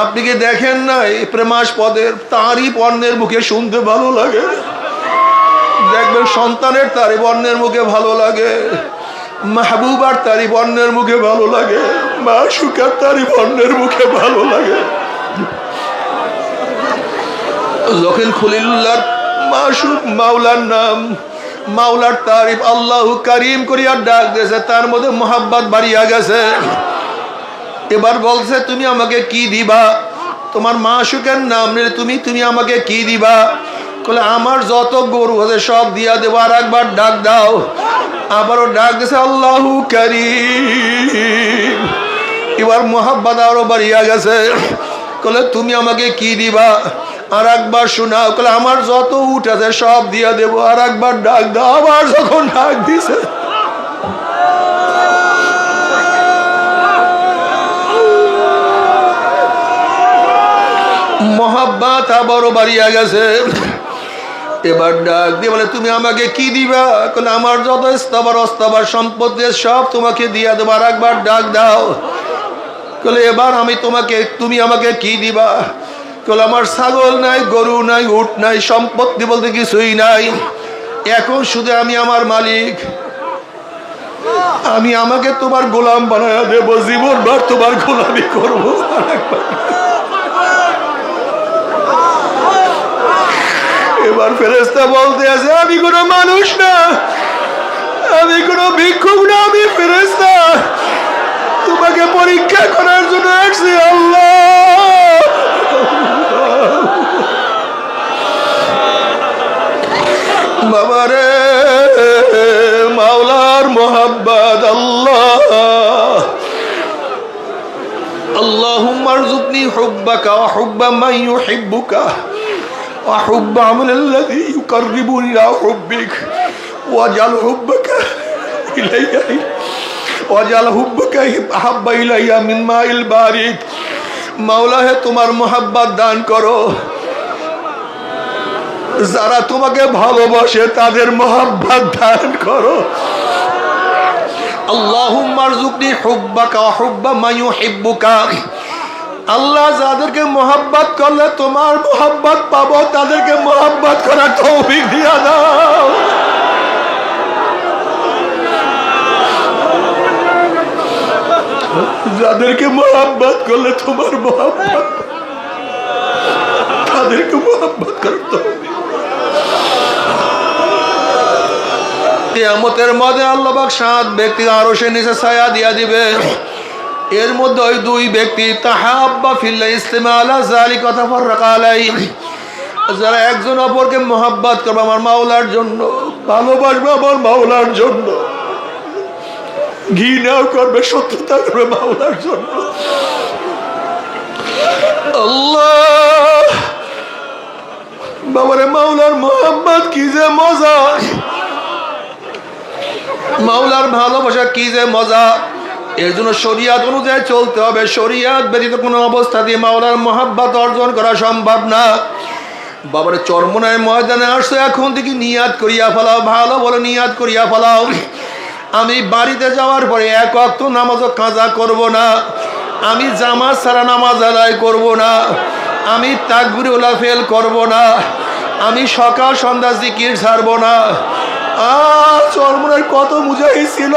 আপনি কি দেখেন না এই প্রেমাস্পদের তারিফ অন্যের মুখে শুনতে ভালো লাগে? দেখবেন সন্তানের তারিফ অন্যের মুখে ভালো লাগে, মাহবুবার তারিফ অন্যের মুখে ভালো লাগে, মাশউকের তারিফ অন্যের মুখে ভালো লাগে। যখন খলিলুল্লাহ মাশউক মাওলার নাম, মাওলার তারিফ আল্লাহু কারীম করিয়া ডাক দিয়েছে, তার মধ্যে মোহাব্বত বাড়িয়া গেছে। এবার বলছে, তুমি আমাকে কি দিবা? তোমার মাশউকের নাম নিলে তুমি আমাকে কি দিবা? বলে আমার যত গরু আছে সব দিয়া দেবো। আর একবার ডাক দাও। আবারও ডাক দিয়েছে, আল্লাহু কারীম। এবার মোহাব্বত আরো বাড়িয়া গেছে। বলে তুমি আমাকে কি দিবা? আর একবার শোনাও। বলে আমার যত উট আছে সব দিয়া দেবো। আর একবার ডাক দাও। আবার যখন ডাক দিছে, মাথা বড় বাড়িয়া গেছে। এবার ডাক দিয়ে বলে, তুমি আমাকে কি দিবা? বলে, আমার যত স্থাবর অস্থাবর সম্পত্তি সব তোমাকে দিয়া দেবো। আর একবার ডাক দাও। বলে, এবার তুমি আমাকে কি দিবা? বলে, আমার ছাগল নাই, গরু নাই, উট নাই, সম্পত্তি বলতে কিছুই নাই। এখন শুধু আমি আমার মালিক। আমাকে তোমার গোলাম বানায়া দেব, জীবনভর তোমার গোলামি করবো। এবার ফেরেশতা বলতে আছে, আমি কোনো মানুষ না, আমি কোনো ভিক্ষুক না, আমি ফেরেশতা। তোমাকে পরীক্ষা করার জন্য আসছি। আল্লাহ, বাবারে, মাওলার মোহাব্বত। আল্লাহ, আল্লাহুম্মা আরযুকনি হুব্বাকা ওয়া হুব্বা মান ইউহিব্বুকা ওয়া হুব্বা আমাল্লাযী ইউকাররিবুনি ইলা হুব্বিক ওয়াজআল হুব্বাকা ইলাইয়া ওয়াজআল হুব্বাকা আহাব্বা ইলাইয়া মিন মাইল বারিদ। মাওলা হে, তোমার মোহাব্বত দান করো। যারা তোমাকে ভালোবাসে তাদের মোহাব্বত দান করো। আল্লাহুম্মা আরযুকনি হুব্বাকা ওয়া হুব্বা মান ইউহিব্বুকা। আল্লাহ, যাদেরকে মোহাব্বত করলে তোমার মোহাব্বত পাবো, তাদেরকে মোহাব্বত করার তৌফিক দিয়া দাও। যাদেরকে মোহাব্বত করলে তোমার মোহাব্বত, তাদেরকে মোহাব্বত করার তৌফিক। কিয়ামতের মধ্যে আল্লাহ পাক 7 ব্যক্তি আরশের নিচে ছায়া দিয়া দিবে। এর মধ্যে ওই 2 ব্যক্তি তাহাব্বা ফিল্লাহ ইসতামা আলা যালিকা ওয়া তাফাররাকা আলাইহি। যারা একজন অপরকে মোহাব্বত করবে আমার মাওলার জন্য, ভালোবাসবে আমার মাওলার জন্য, ঘৃণাও করবে, শত্রুতা করবে মাওলার জন্য। আল্লাহ, বাবারে, মাওলার মোহাব্বত কি যে মজা, মাওলার ভালোবাসা কি যে মজা। এর জন্য শরিয়াত অনুযায়ী চলতে হবে। শরিয়াত ব্যতীত কোনো অবস্থা দিয়ে মাওলার মোহাব্বত অর্জন করা সম্ভব না। বাবারে, চরমনায় ময়দানে আসছো, এখন থেকে নিয়াত করিয়া ফেলাও, ভালো বলে নিয়াত করিয়া ফেলাও। আমি বাড়িতে যাওয়ার পরে 1 ওয়াক্ত নামাজও কাজা করব না, আমি জামাত ছাড়া নামাজ আদায় করব না, আমি তাকবীরুল ফেল করব না, আমি সকাল সন্ধ্যা জিকির ছাড়ব না। চরমনায় কত মুজাহিদ ছিল,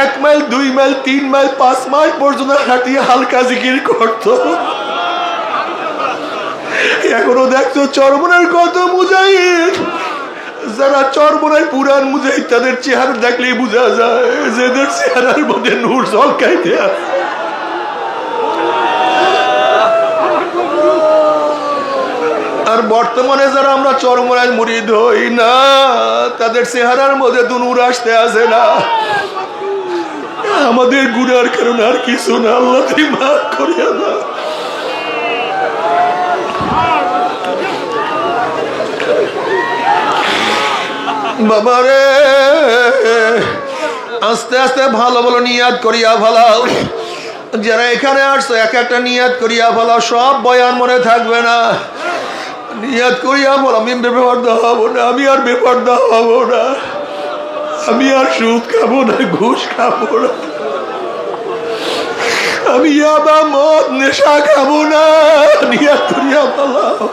1 মাইল 2 মাইল 3 মাইল 5 মাইল পর্যন্ত হাঁটিয়ে হালকা জিকির করতো। এখনো দেখছো চরমনায় কত মুজাহিদ, যারা চরমনায় পুরান মুজাহিদ, তাদের চেহারা দেখলেই বোঝা যায় যাদের চেহারার মধ্যে নূর ঝলকাইতে আছে। আর বর্তমানে যারা আমরা চরমনায় মুরিদ হই না, তাদের চেহারার মধ্যে নূর আসতে আসে না। আমাদের গুনার কারণে আর কিছু না। আল্লাহ, তুমি মাফ করিয়া দাও। বাবারে, আস্তে আস্তে ভালো ভালো নিয়াত করিয়া ফেলাও। যারা এখানে আসছো, একটা নিয়াত করিয়া ফেলাও। সব বয়ান মনে থাকবে না। নিয়াত করিয়া বলো, আমি বেপরদা হব না, আমি আর বেপরদা হব না, আমি আর সুদ খাবো না, ঘুষ খাবো না, আমি ইয়াবা মদ নেশা খাবো না। নিয়াত করিয়া ফেলাও।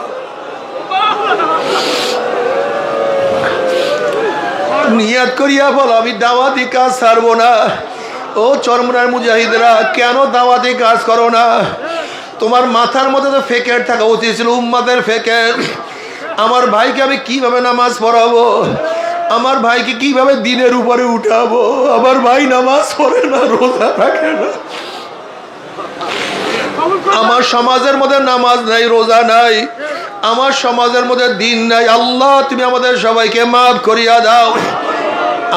নিয়াত করিয়া বলো, আমি দাওয়াতি কাজ ছাড়বো না। ও চরমনার মুজাহিদরা, কেন দাওয়াতি কাজ করো না? তোমার মাথার মধ্যে তো ফেকের থাকা উচিত ছিল, উম্মাদের ফেকের। আমার ভাইকে আমি কিভাবে নামাজ পড়াবো, আমার ভাইকে কিভাবে দিনের উপরে উঠাবো। আমার ভাই নামাজ পড়ে না, রোজা রাখে না, আমার সমাজের মধ্যে নামাজ নাই, রোজা নাই, আমার সমাজের মধ্যে দিন নাই। আল্লাহ, তুমি আমাদের সবাইকে মাফ করিয়া দাও।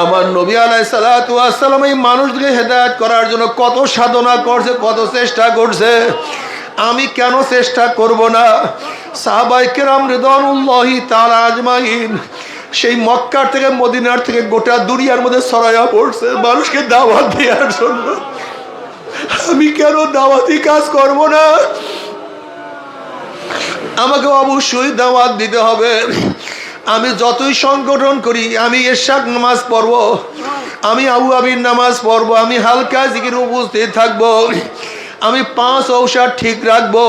আমার নবী আলাইহিস সালাতু ওয়াস সালাম এই মানুষকে হেদায়েত করার জন্য কত সাধনা করছে, কত চেষ্টা করছে। আমি কেন চেষ্টা করব না? সাহাবায়ে কেরাম রিদওয়ানুল্লাহি তাআলা আজমাইন সেই মক্কার থেকে, মদিনার থেকে গোটা দুনিয়ার মধ্যে ছড়াইয়া পড়ছে মানুষকে দাওয়াত দেওয়ার জন্য। আমি কেন দাওয়াতি কাজ করব না? আমাকে অবশ্যই দাওয়াত দিতে হবে। আমি যতই সংগঠন করি, আমি এশাক নামাজ পড়ব, আমি আউয়াবির নামাজ পড়ব, আমি হালকা জিকিরে উপস্থিত থাকব, আমি 5 ঔষধ ঠিক রাখবো,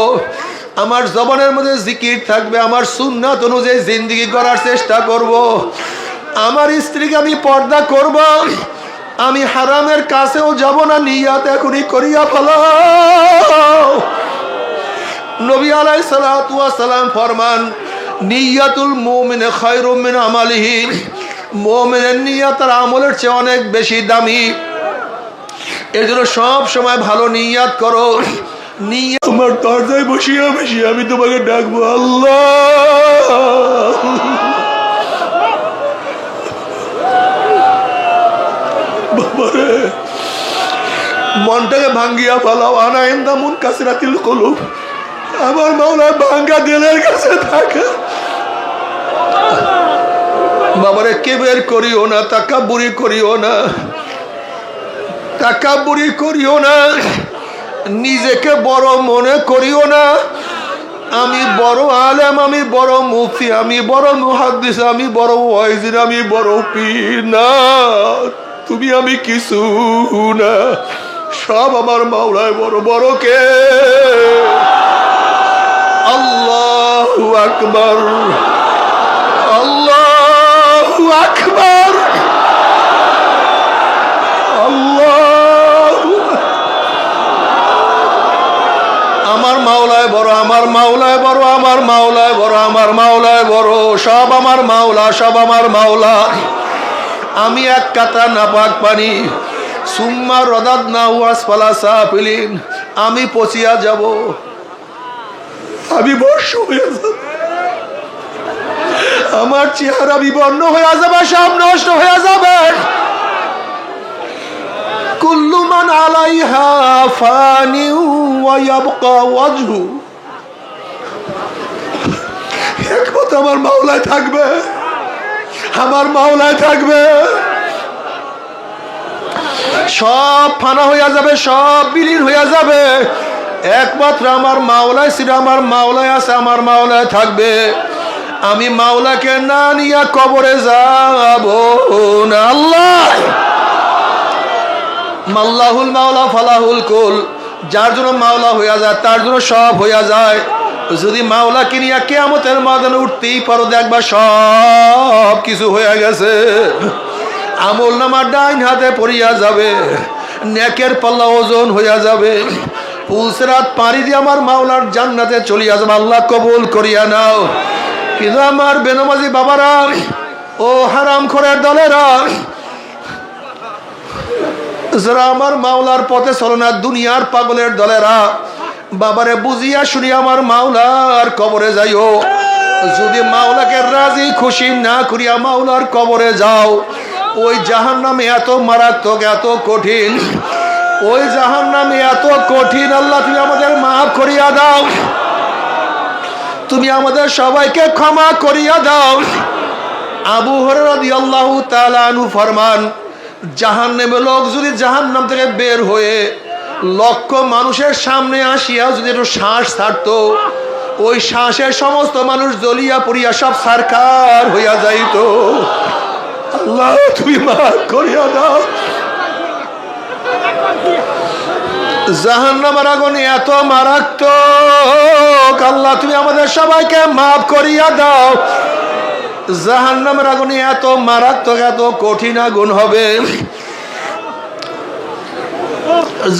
আমার জবানের মধ্যে জিকির থাকবে, আমার সুন্নাত অনুযায়ী জিন্দেগি করার চেষ্টা করব, আমার স্ত্রীকে আমি পর্দা করব, আমি হারামের কাছেও যাব না, নিয়াত এখনই করিয়া ফেলাও। নবী আলাইহিস সালাতু ওয়াস সালাম ফরমান, নিয়াতুল মুমিন খায়রুম মিন আমালিহি, মুমিনের নিয়ত তার আমলের চেয়ে অনেক বেশি দামি। এর জন্য সব সময় ভালো নিয়াত করো। নিয়াত আমার দরজায় বসিয়া বসিয়া আমি তোমাকে ডাকবো, আল্লাহ বাবারে, মনটাকে ভাঙ্গিয়া ফেলাও। আনা ইনদা মুনকাসিরাতিল কুলুব, আমার মাওলা ভাঙ্গা দিলের কাছে থাকে। বাবারে কেবের করিও না, তাকাব্বুরি করিও না, তাকাব্বুরি করিও না, নিজেকে বড় মনে করিও না। আমি বড় আলেম, আমি বড় মুফতি, আমি বড় মুহাদ্দিস, আমি বড় ওয়াইজির, আমি বড় পীর না। তুমি আমি কিছু না, সব আমার মাওলায় বড়। বড় কে? আল্লাহু আকবার, আল্লাহু আকবার, আল্লাহু। আমার মাওলায় বড়, আমার মাওলায় বড়, আমার মাওলায় বড়, আমার মাওলায় বড়। সব আমার মাওলা, সব আমার মাওলা। আমি এক কাতরা নাপাক পানি, সুম্মা রাদাদনাহু আসফালা সাফিলিন, আমি পচিয়া যাব, আমি ভস্ম হয়ে যাব, আমার চেহারা বিবর্ণ হয়ে যাবে, সব নষ্ট হয়ে যাবে। কুল্লু মান আলাইহা ফানি ওয়া ইয়াবকা ওয়াজহু, একমাত্র আমার মাওলায় থাকবে, আমার মাওলায় থাকবে। সব ফানা হইয়া যাবে, সব বিলীন হইয়া যাবে, একমাত্র আমার মাওলায় ছিল, আমার মাওলায় আছে, আমার মাওলায় থাকবে। আমি মাওলাকে না নিয়ে কবরে যাব না। আল্লাহ মাল্লাহুল মাওলা ফালাহুল কুল, যার জন্য মাওলা হইয়া যায় তার জন্য সব হইয়া যায়। যদি মাওলাকে নিয়ে কিয়ামতের ময়দানে উঠতেই পারো, দেখবা সব কিছু হইয়া গেছে। আমল নামা ডাইন হাতে পড়িয়া যাবে, নেকের পাল্লা ওজন হইয়া যাবে, পুলসিরাত পাড়ি দিয়ে আমার মাওলার জান্নাতে চলিয়া যাবে। আল্লাহ কবুল করিয়া নাও। কিন্তু আমার বেনামাজি বাবারা, ও হারামখোরের দলেরা, যারা আমার মাওলার পথে চলে না, দুনিয়ার পাগলের দলেরা, বাবারে বুঝিয়া শুনিয়া আমার মাওলার কবরে যাইও। যদি মাওলাকে রাজি খুশি না করিয়া মাওলার কবরে যাও, ওই জাহান্নামে এত মারাত্মক, এত কঠিন, ওই জাহান্নামে এত কঠিন। আল্লাহ তুমি আমাদের মাফ করিয়া দাও, তুমি আমাদের সবাইকে ক্ষমা করিয়া দাও। আবু হুরায়রা রাদিয়াল্লাহু তাআলা আনহু ফরমান, জাহান্নামের লোক যদি জাহান্নাম থেকে বের হয়ে লক্ষ মানুষের সামনে আসিয়া যদি একটু শ্বাস ছাড়তো, ওই শ্বাসের সমস্ত মানুষ জ্বলিয়া পড়িয়া সব সারকার হইয়া যাইত। আল্লাহ তুমি মাফ করিয়া দাও। জাহান্নামের আগুন এত মারাত্মক, আল্লাহ তুমি আমাদের সবাইকে মাফ করিয়া দাও। জাহান্নামের আগুন এত মারাত্মক, এত কঠিন আগুন হবে,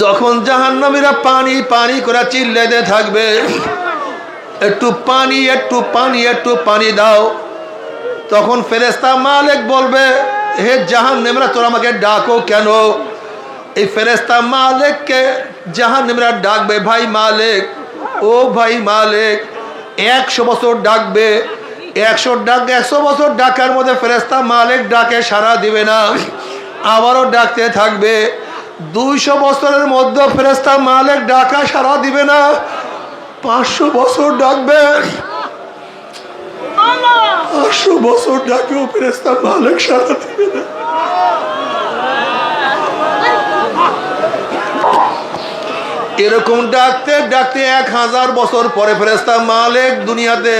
যখন জাহান্নামীরা পানি পানি করে চিল্লাইতে থাকবে, একটু পানি, একটু পানি, একটু পানি দাও। তখন ফেরেশতা মালিক বলবে, হে জাহান্নামীরা তোরা আমাকে ডাকো কেন? এই ফেরেশতা মালিককে জাহান্নামীরা ডাকবে, ভাই মালিক, ও ভাই মালিক। 100 বছর ডাকবে, 100 বছর ডাকার মধ্যে ফেরেশতা মালিক ডাকে সাড়া দিবে না, আবারও ডাকতে থাকবে। 200 বছরের মধ্যে ফেরেশতা মালিক ডাকা সাড়া দিবে না, 500 বছর ডাকবে, 500 বছর ডাকেও ফেরেশতা মালিক সাড়া দিবে না। এরকম ডাকতে ডাকতে 1000 বছর পরে ফেরেশতা মালিক দুনিয়াতে,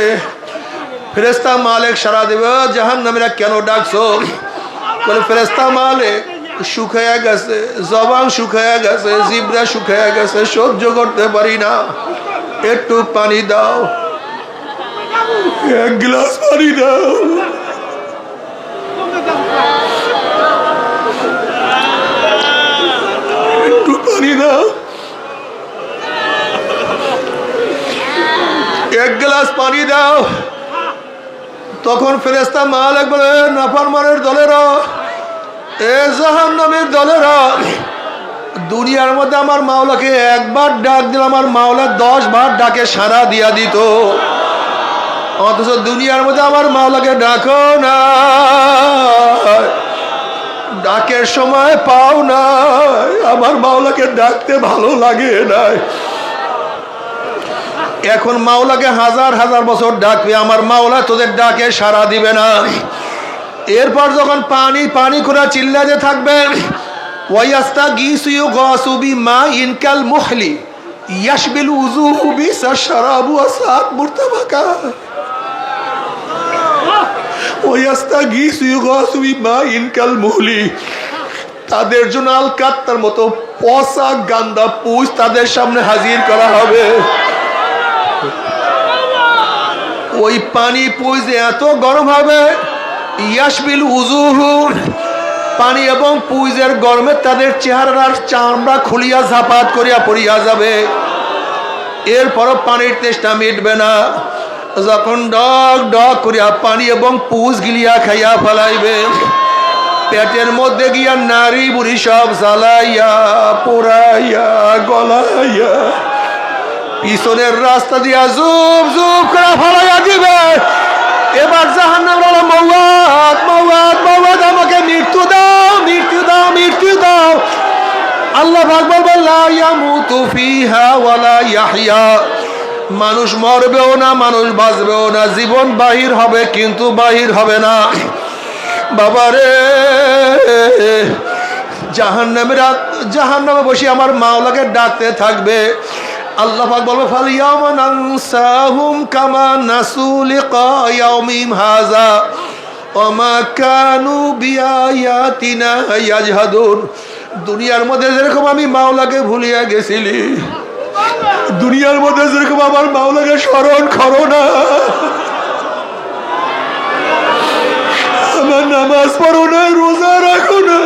ফেরেশতা মালিক সারা দেবে, জাহান্নামীরা কেন ডাকছো? বলে ফেরেশতা মালিক শুকায়া গেছে, জবান শুকায়া গেছে, জিহ্বা শুকায়া গেছে, সহ্য করতে পারি না, একটু পানি দাও, 1 গ্লাস পানি দাও। একটু পানি দাও, 1 গ্লাস পানি দাও। তখন ফেরেশতা মালিক বলে, নাফরমানের দলেরা, এ জাহান্নামের দলেরা, দুনিয়ার মধ্যে আমার মাওলাকে একবার ডাক দিলে আমার মাওলা 10 বার ডাকে সাড়া দিয়া দিত, অথচ দুনিয়ার মধ্যে আমার মাওলাকে ডাকো না, ডাকের সময় পাও না, আমার মাওলাকে ডাকতে ভালো লাগে না। এখন মাওলাকে 1000 বছর ডাকবে, আমার মাওলা তোদের ডাকে সাড়া দিবে না। এরপর যখন পানি পানি করে চিল্লাতে থাকবে, ওয়াইয়াস্তা গিসু গাসুবি মা ইনকাল মুহলি ইয়াশবিল উযুহু বিসাশরাবু আসাত মুরতাবাকা, ওয়াইয়াস্তা গিসু গাসুবি মা ইনকাল মুহলি, তাদের জন্য আল কাত্তার মতো পচা গান্দা পুষ তাদের সামনে হাজির করা হবে। ওই পানি পুষ এত গরম হবে, ইয়াশবিল উযুহু, পানি এবং পুইজের গরমে তাদের চেহারার চামড়া খুলিয়া ঝাপাত করিয়া পড়িয়া যাবে। এরপরও পানির তেষ্টা মিটবে না, যখন ডক ডক করিয়া পানি এবং পুজ গিলিয়া খাইয়া ফেলাইবে, পেটের মধ্যে গিয়া নারী বুড়ি সব জ্বালাইয়া পোড়াইয়া গলাইয়া পিছনের রাস্তা দিয়া জুব জুব করে ফেলাইয়া দিবে। এবার জাহান্নাম বলে, মওয়াত মওয়াত মওয়াত, আমাকে মৃত্যু দাও মৃত্যু দাও মৃত্যু দাও। আল্লাহ পাক বলবেন, লা ইয়ামুতু ফিহা ওয়ালা ইয়াহইয়া, মানুষ মরবেও না, মানুষ বাঁচবেও না, জীবন বাহির হবে কিন্তু বাহির হবে না। বাবারে, জাহান্নামে বসে আমার মাওলাকে ডাকতে থাকবে। আল্লাহ পাক বলবে, ফালিয়াওমা নানসাহুম কামা নাসু লিকা ইয়াউমিহিম হাযা ওয়া মা কানু বিআয়াতিনা ইয়াজহাদুন। দুনিয়ার মধ্যে যেরকম আমি মাওলাকে ভুলিয়া গেছিলি, দুনিয়ার মধ্যে যেরকম আমার মাওলাকে স্মরণ করো না, আমার নামাজ পড়ো না, রোজা রাখো না,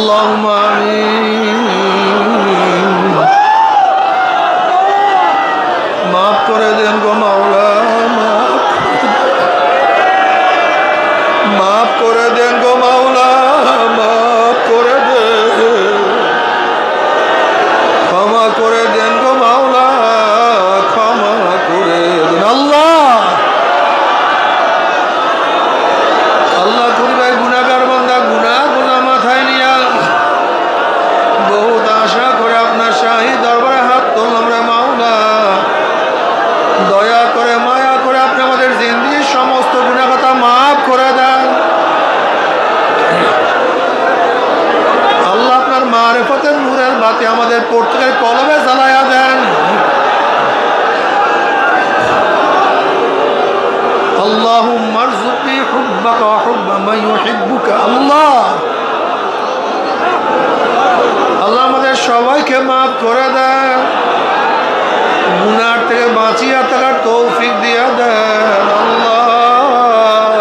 আল্লাহুম্মা আমিন। মাফ করে দেন গো মাওলা, মাফ করে দেন গো মাওলা, মাফ করে দেন, ক্ষমা করে দেন গো মাওলা, ক্ষমা করে দেন। আল্লাহ আল্লাহ তুমি ভাই গুনাহগার বান্দা, গুনাহগুলো মাথায় নিয়ে বহুত আশা করে আপনার শাহী দরবারে হাত তুললাম রে মাওলা। দয়া করে মায়া করে আপনি আমাদের জিন্দেগীর সমস্ত গুনাহ কথা মাফ করে দেন। আল্লাহ আপনার মারিফতের নূরের বাতি আমাদের প্রত্যেকের কলবে জ্বালায়া দেন। আল্লাহুম্মা রযুকনি হুব্বাকা ওয়া হুব্বা মান ইউহিব্বুকা। আল্লাহ আল্লাহ আমাদের সবাইকে মাফ করে দেন, গুনার থেকে বাঁচিয়ে থাকার তৌফিক দিয়ে দেন। আল্লাহ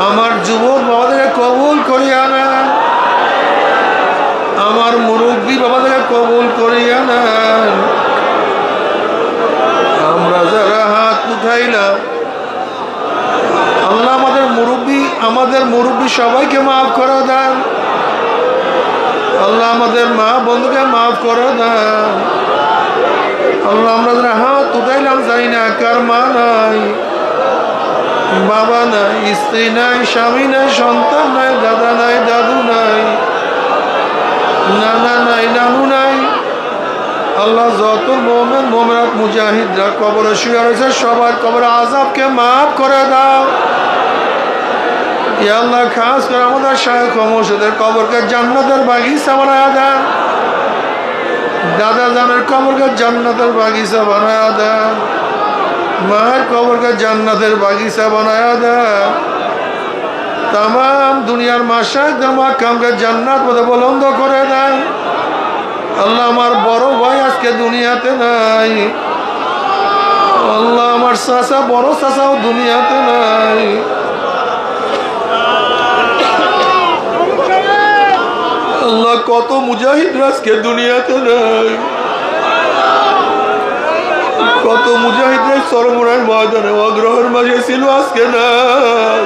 আমার যুবক বাবাদেরকে কবুল করিয়া নেন, আমার মুরব্বী বাবাদেরকে কবুল করিয়া নেন। আমরা যারা হাত উঠাইলাম আল্লাহ আমাদের মুরব্বী সবাইকে মাফ করে দেন। আল্লাহ আমাদের মা বন্ধুকে মাফ করে দেন। আল্লাহ আমরা যারা হাত উঠাইলাম জানি না কার মা নাই, বাবা নাই, স্ত্রী নাই, স্বামী নাই, সন্তান নাই, দাদা নাই, দাদু নাই, নানা নাই, নানু নাই। আল্লাহ যত মোমেন মোমেনাত মুজাহিদরা কবরে শুয়ে রয়েছে সবার কবরে আযাবকে মাফ করে দাও। ইয়া আল্লাহ খাস করে আমাদের শায়েখ ও মুর্শিদের কবরকে জান্নাতের বাগিচা বানায়া দেন। দাদা জানের কবরকে জান্নাতের বাগিচা বানায়া দেন। মায়ের কবরকে জান্নাতের বাগিচা বানায়া দেন। তাম দুনিয়ার মাশায়েখদের মাকামকে জান্নাত পথে বুলন্দ করে দেন। আল্লাহ আমার বড় ভাই আজকে দুনিয়াতে নাই, আল্লাহ আমার চাচা বড় চাচাও দুনিয়াতে নাই। আল্লাহ কত মুজাহিদ আজকে দুনিয়াতে নাই, কত মুজাহিদের চরমরার ময়দানে অগ্রহর মাঝে ছিল আজকে নাই।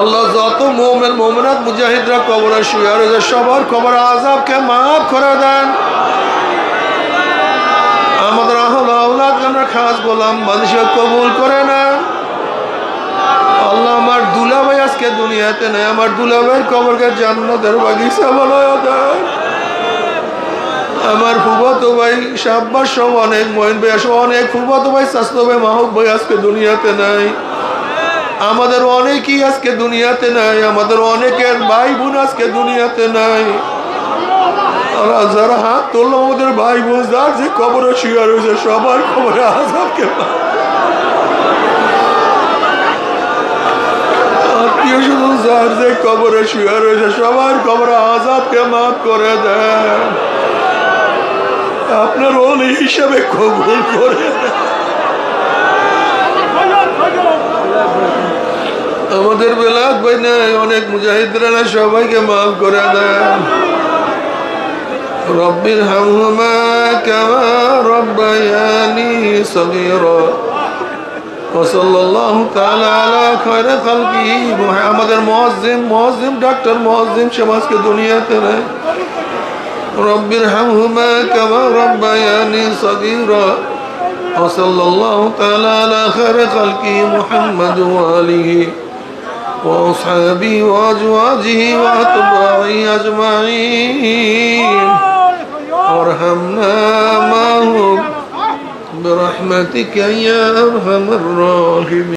আল্লাহ যত মোমেন মোমেনাত মুজাহিদরা কবরে শুয়ে রয়েছে সবার কবর আযাবকে মাফ করে দেন। আমাদের আহল আওলাদ আমরা খাস গোলাম মানুষকে কবুল করে না। আল্লাহ আমার দুলাভাই আজকে দুনিয়াতে নেই, আমার দুলাভাইয়ের কবরকে জান্নাতের বাগিচা বানায়া দেন। আমার ফুফাতো ভাই শাব্বাস সহ অনেক, মঈন ভাই সহ অনেক ফুফাতো ভাই, চাচাতো ভাই, মাহবুব ভাই আজকে দুনিয়াতে নাই। আমাদের অনেকেই আজকে দুনিয়াতে নাই, আমাদের অনেকের ভাই বোন আজকে দুনিয়াতে নাই। যারা হাত তুললো আমাদের ভাই বোন যার যে কবরে শুয়ে রয়েছে সবার কবরে আযাবকে, আত্মীয় স্বজন যার যে কবরে শুয়ে রয়েছে সবার কবরে আযাবকে মাফ করে দেন। আপনার ওলি হিসাবে কবুল করে দেন। আমাদের বেলাত ভাই নাই, অনেক মুজাহিদরা না, সবাইকে মাফ করে দেন। রব্বির হামহুমা কামা রব্বায়ানি সগীরা ওয়া সাল্লাল্লাহু তাআলা আলা খায়রি খালকি। আমাদের মুয়াজ্জিম ডক্টর মুয়াজ্জিম সমাজকে দুনিয়াতে নাই। রব্বির হামহুমা কামা রব্বায়ানি সগীরা ওয়া সাল্লাল্লাহু তাআলা আলা খায়রি খালকি মুহাম্মাদ ওয়া আলিহি وأصحابه وأزواجه وأتباعه أجمعين وارحمنا معهم برحمتك يا أرحم الراحمين.